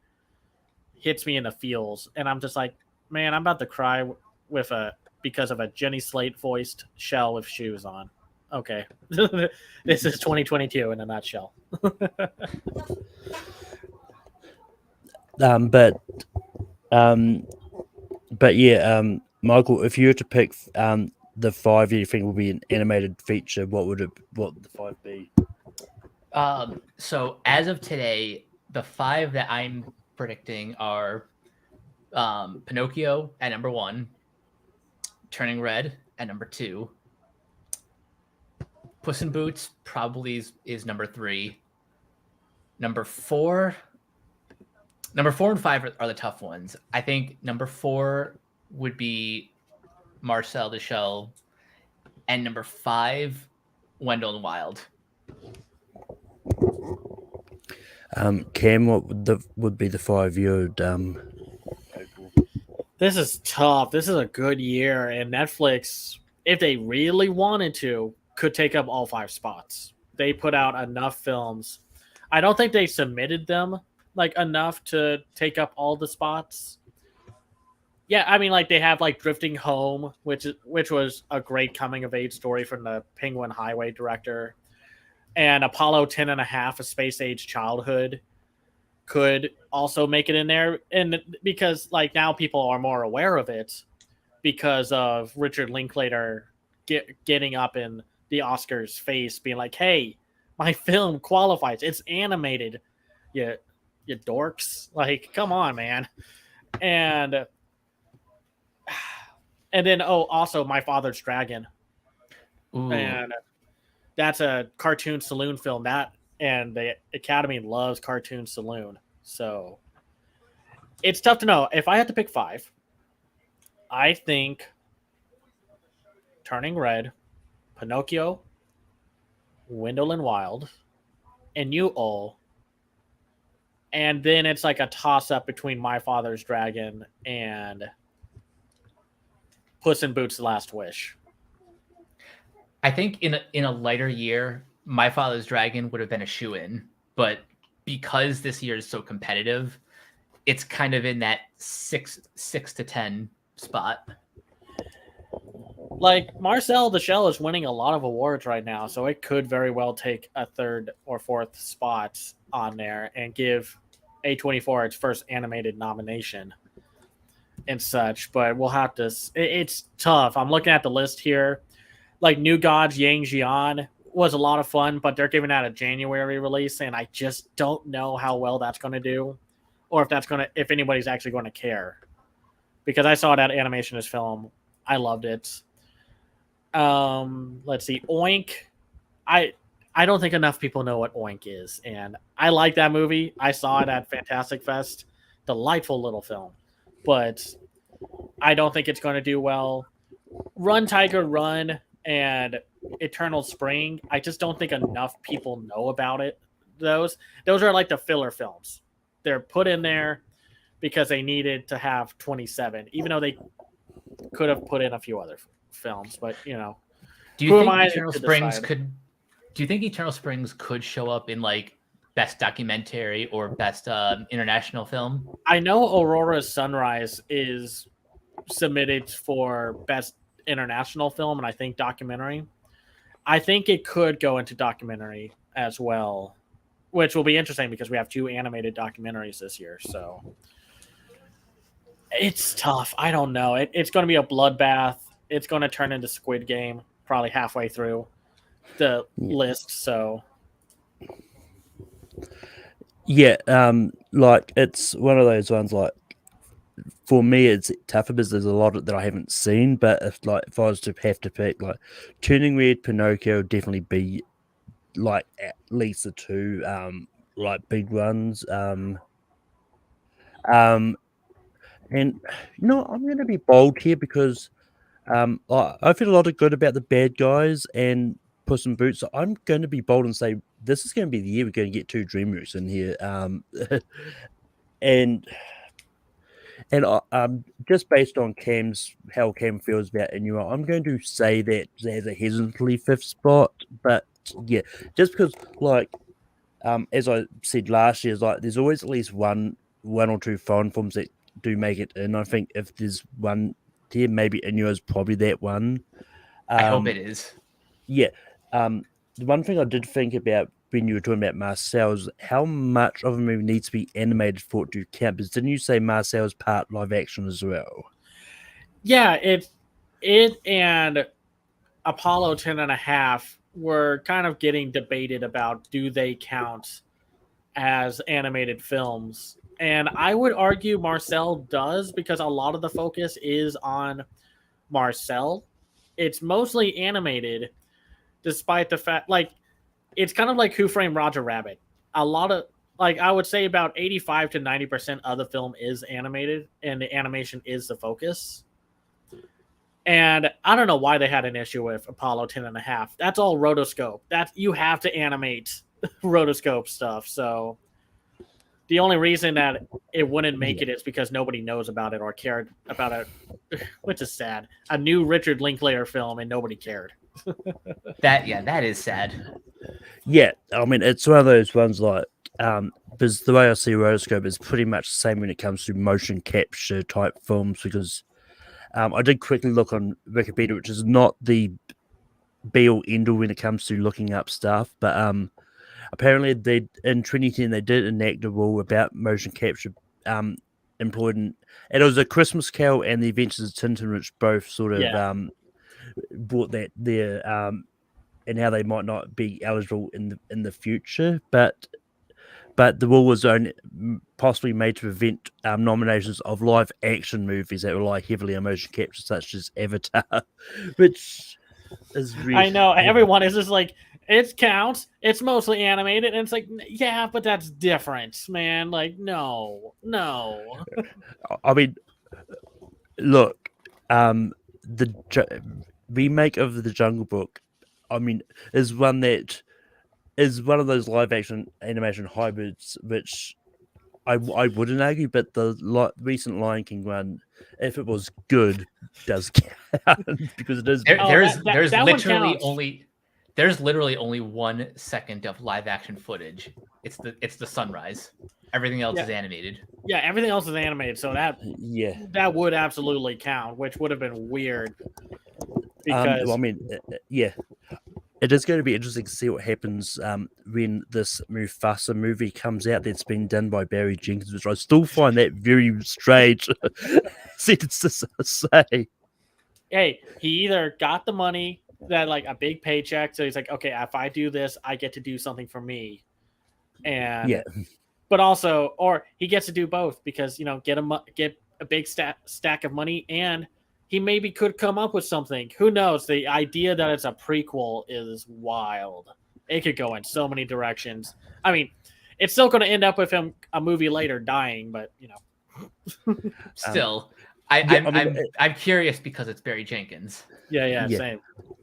Speaker 3: hits me in the feels, and I'm just like, man, I'm about to cry because of a Jenny Slate voiced shell with shoes on. Okay, this is 2022 in a nutshell.
Speaker 1: But yeah, Michael, if you were to pick the 5 you think will be an animated feature, what would the 5 be?
Speaker 2: So as of today, the 5 that I'm predicting are Pinocchio at number 1, Turning Red at number 2, Puss in Boots probably is number 3. Number 4 and 5 are the tough ones. I think number 4 would be Marcel the Shell, and number 5, Wendell and Wild.
Speaker 1: Cam, what would be the 5 you'd
Speaker 3: This is tough. This is a good year, and Netflix, if they really wanted to, could take up all 5 spots. They put out enough films. I don't think they submitted them like enough to take up all the spots. Yeah, I mean, like they have like Drifting Home, which was a great coming of age story from the Penguin Highway director, and Apollo 10 and a half, A Space Age Childhood, could also make it in there, and because like now people are more aware of it because of Richard Linklater getting up in the Oscars' face, being like, "Hey, my film qualifies. It's animated. You dorks! Like, come on, man!" And then also My Father's Dragon.
Speaker 2: Ooh.
Speaker 3: And that's a cartoon saloon film and the Academy loves cartoon saloon. So it's tough to know. If I had to pick 5, I think Turning Red, Pinocchio, Wendell and Wild, and You All. And then it's like a toss up between My Father's Dragon and Puss in Boots: The Last Wish.
Speaker 2: I think in a lighter year, My Father's Dragon would have been a shoe-in, but because this year is so competitive, it's kind of in that 6 to 10 spot.
Speaker 3: Like Marcel the Shell is winning a lot of awards right now, so it could very well take a 3rd or 4th spot on there and give A24 its first animated nomination and such. But we'll have to. It's tough. I'm looking at the list here. Like New Gods Yang Jian was a lot of fun, but they're giving out a January release, and I just don't know how well that's going to do. or if anybody's actually going to care. Because I saw that animation as film, I loved it. Let's see, Oink. I I don't think enough people know what Oink is, and I like that movie. I saw it at Fantastic Fest. Delightful little film, but I don't think it's going to do well. Run Tiger Run and Eternal Spring. I just don't think enough people know about it. Those are like the filler films. They're put in there because they needed to have 27, even though they could have put in a few other films. But
Speaker 2: Do you think Eternal Springs could? Do you think Eternal Springs could show up in like best documentary or best international film?
Speaker 3: I know Aurora's Sunrise is submitted for best international film, and I think documentary. I think it could go into documentary as well, which will be interesting because we have 2 animated documentaries this year. So it's tough. I don't know. It's going to be a bloodbath. It's going to turn into Squid Game probably halfway through the list. So
Speaker 1: yeah, like it's one of those ones. Like for me, it's tougher because there's a lot that I haven't seen. But if I was to have to pick, like Turning Red, Pinocchio, would definitely be like at least the 2 like big ones. And I'm going to be bold here because I feel a lot of good about The Bad Guys and Puss in Boots. So I'm going to be bold and say this is going to be the year we're going to get 2 DreamWorks in here. And just based on how Cam feels about Inua, I'm going to say that it has a hesitantly 5th spot. But yeah, just because as I said last year, there's always at least one or 2 foreign films that do make it in. I think if there's one here, maybe Inua is probably that one.
Speaker 2: I hope it is.
Speaker 1: Yeah. The one thing I did think about when you were talking about Marcel is how much of a movie needs to be animated for it to count. Because didn't you say Marcel's part live action as well?
Speaker 3: Yeah, it and Apollo 10.5 were kind of getting debated about do they count as animated films. And I would argue Marcel does because a lot of the focus is on Marcel. It's mostly animated, despite the fact, it's kind of like Who Framed Roger Rabbit. A lot of, I would say about 85 to 90% of the film is animated, and the animation is the focus. And I don't know why they had an issue with Apollo 10.5. That's all rotoscope. You have to animate rotoscope stuff. So the only reason that it wouldn't make it is because nobody knows about it or cared about it, which is sad. A new Richard Linklater film and nobody cared.
Speaker 2: That is sad.
Speaker 1: Yeah, I mean it's one of those ones because the way I see rotoscope is pretty much the same when it comes to motion capture type films. Because I did quickly look on Wikipedia, which is not the be all end all when it comes to looking up stuff, but apparently they in 2010 they did enact a rule about motion capture employed and it was A Christmas Carol and The Adventures of Tintin, which both sort of brought that there and how they might not be eligible in the future, but the rule was only possibly made to prevent nominations of live action movies that rely heavily on motion capture, such as Avatar, which is really...
Speaker 3: I know everyone is just like, it counts. It's mostly animated, and it's like, yeah, but that's different, man. Like, no.
Speaker 1: I mean, look, the remake of The Jungle Book, I mean, is one of those live action animation hybrids, which I wouldn't argue, but the recent Lion King one, if it was good, does count because it is.
Speaker 2: There's literally only 1 second of live action footage. It's the sunrise. Everything else is animated.
Speaker 3: Yeah, everything else is animated, so that would absolutely count, which would have been weird. Because
Speaker 1: I mean, yeah. It is going to be interesting to see what happens when this Mufasa movie comes out that's been done by Barry Jenkins, which I still find that very strange sentence to say.
Speaker 3: Hey, he either got the money, that like a big paycheck, so he's like, okay, if I do this, I get to do something for me. And but also, or he gets to do both because get a big stack of money, and he maybe could come up with something. Who knows? The idea that it's a prequel is wild. It could go in so many directions. I mean, it's still going to end up with him a movie later dying, but
Speaker 2: Still,
Speaker 1: yeah, I mean,
Speaker 2: I'm curious because it's Barry Jenkins.
Speaker 3: yeah,
Speaker 1: Yeah.
Speaker 3: same.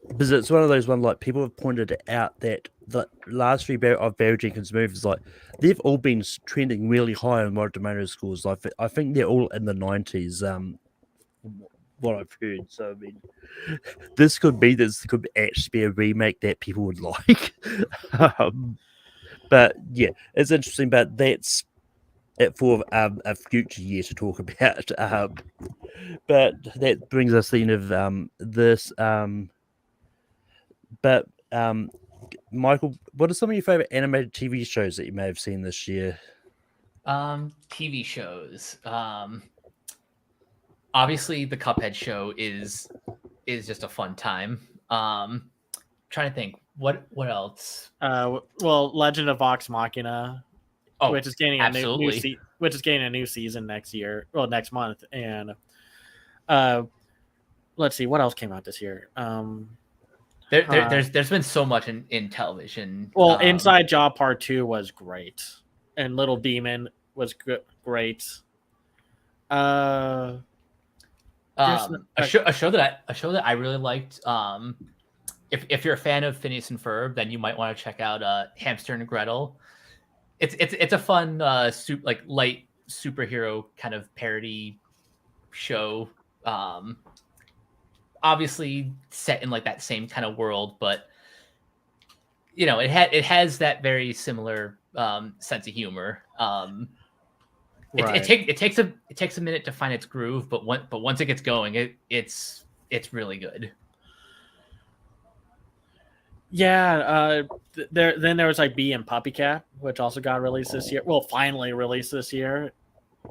Speaker 1: because it's one of those ones like people have pointed out that the last three of Barry Jenkins movies, like they've all been trending really high on Rotten Tomatoes scores. Like I think they're all in the 90s. What I've heard. So I mean, this could actually be a remake that people would like. But yeah, it's interesting. But that's it for a future year to talk about. But that brings us to the end of this. But Michael, what are some of your favorite animated TV shows that you may have seen this year?
Speaker 2: TV shows. Obviously, the Cuphead show is just a fun time. Trying to think what else.
Speaker 3: Well, Legend of Vox Machina,
Speaker 2: Oh,
Speaker 3: which is getting
Speaker 2: absolutely.
Speaker 3: a new season next year. Well, next month, and let's see what else came out this year.
Speaker 2: There's been so much in television.
Speaker 3: Well, Inside Job Part 2 was great, and Little Demon was great.
Speaker 2: A show that I really liked. If you're a fan of Phineas and Ferb, then you might want to check out Hamster and Gretel. It's a fun light superhero kind of parody show. Obviously set in like that same kind of world, but it has that very similar sense of humor.
Speaker 3: Right.
Speaker 2: It takes a minute to find its groove, but once it gets going, it's really good.
Speaker 3: Yeah, there was like Bee and Puppy Cat, which also got released this year. Well, finally released this year,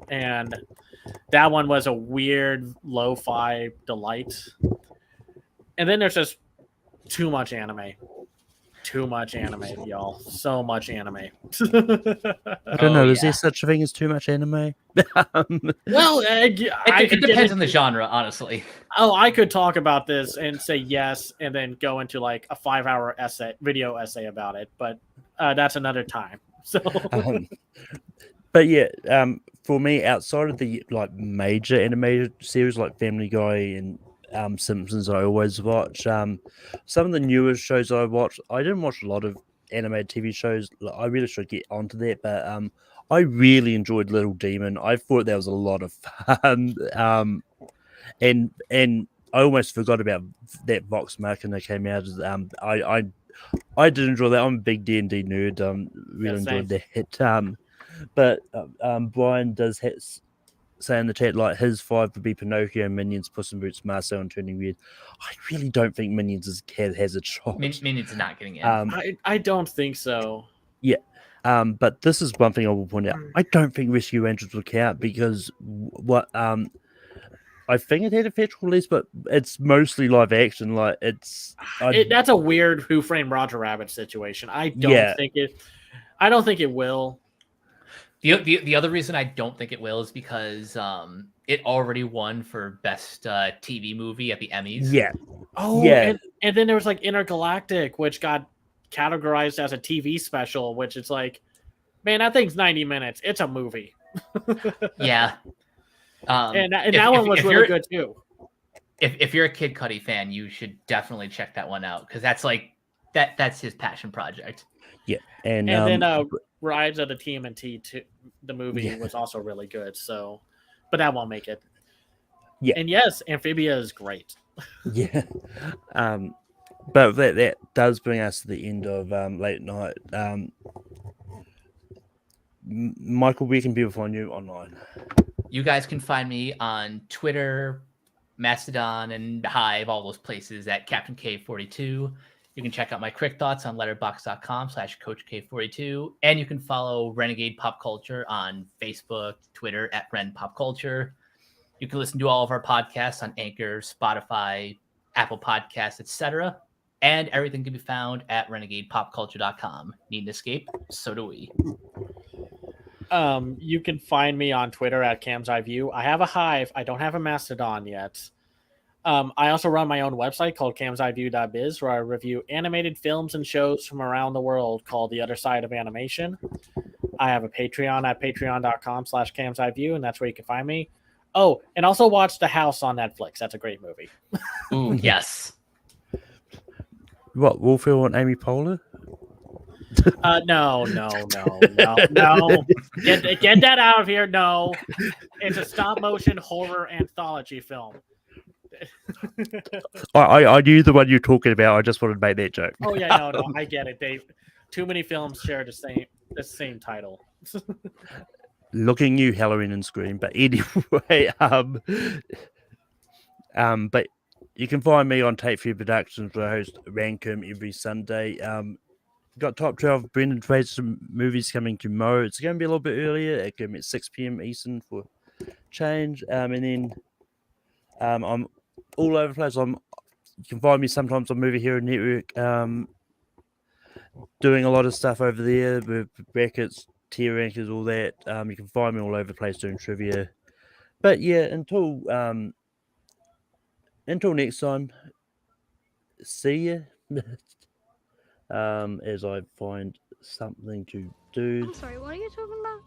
Speaker 3: and that one was a weird lo-fi delight. And then there's just too much anime, y'all. So much anime.
Speaker 1: I don't know. Is there such a thing as too much anime?
Speaker 3: Well,
Speaker 2: it depends on the genre, honestly.
Speaker 3: Oh, I could talk about this and say yes, and then go into like a 5-hour video essay about it, but that's another time. So,
Speaker 1: but yeah, for me, outside of the like major animated series like Family Guy and Simpsons, I always watch. Some of the newer shows I watch, I didn't watch a lot of animated TV shows. I really should get onto that, but I really enjoyed Little Demon. I thought that was a lot of fun. And I almost forgot about that Vox Machina came out. I did enjoy that. I'm a big D&D nerd. Really enjoyed that. But Brian does say in the chat like his 5 would be Pinocchio, Minions, Puss in Boots, Marcel, and Turning Red. I really don't think Minions has a shot.
Speaker 2: Minions is not getting in.
Speaker 3: I don't think so.
Speaker 1: Yeah. But this is one thing I will point out. I don't think Rescue Rangers will count because I think it had a theatrical release, but it's mostly live action. Like
Speaker 3: that's a weird Who Framed Roger Rabbit situation. I don't think it will.
Speaker 2: The other reason I don't think it will is because it already won for best TV movie at the Emmys.
Speaker 1: Yeah.
Speaker 3: Oh, yeah. And then there was like Intergalactic, which got categorized as a TV special, which is like, man, that thing's 90 minutes. It's a movie.
Speaker 2: Yeah.
Speaker 3: And that one was really good too.
Speaker 2: If you're a Kid Cudi fan, you should definitely check that one out because that's like that's his passion project.
Speaker 1: Yeah,
Speaker 3: and then Rise of the TMNT too, the movie was also really good. So, but that won't make it.
Speaker 1: Yeah,
Speaker 3: and yes, Amphibia is great.
Speaker 1: Yeah, but that does bring us to the end of late night. Michael, where can people find you online?
Speaker 2: You guys can find me on Twitter, Mastodon, and Hive, all those places at Captain K42. You can check out my quick thoughts on letterboxd.com/CoachK42. And you can follow Renegade Pop Culture on Facebook, Twitter at Ren Pop Culture. You can listen to all of our podcasts on Anchor, Spotify, Apple Podcasts, etc. And everything can be found at renegadepopculture.com. Need an escape? So do we.
Speaker 3: You can find me on Twitter at Cam's Eye View. I have a Hive. I don't have a Mastodon yet. I also run my own website called camseyeview.biz, where I review animated films and shows from around the world called The Other Side of Animation. I have a Patreon at patreon.com/camseyeview, and that's where you can find me. Oh, and also watch The House on Netflix. That's a great movie.
Speaker 2: Ooh, yes.
Speaker 1: What, Wolfhill and Amy Poehler?
Speaker 3: No. Get that out of here. No. It's a stop-motion horror anthology film.
Speaker 1: I knew the one you're talking about. I just wanted to make that joke.
Speaker 3: Oh yeah, no, I get it, Dave. Too many films share the same title.
Speaker 1: Looking you, Halloween and Scream. But anyway, but you can find me on Tape Fear Productions, where I host Rankum every Sunday. Got top 12 Brendan Fraser movies coming tomorrow. It's going to be a little bit earlier. It's going to be at 6 p.m. Eastern for change. And then I'm all over the place. You can find me sometimes on Movie Hero Network, doing a lot of stuff over there with brackets, tier rankers, all that. You can find me all over the place doing trivia. But yeah, until next time, see ya. As I find something to do.
Speaker 4: I'm sorry, what are you talking about?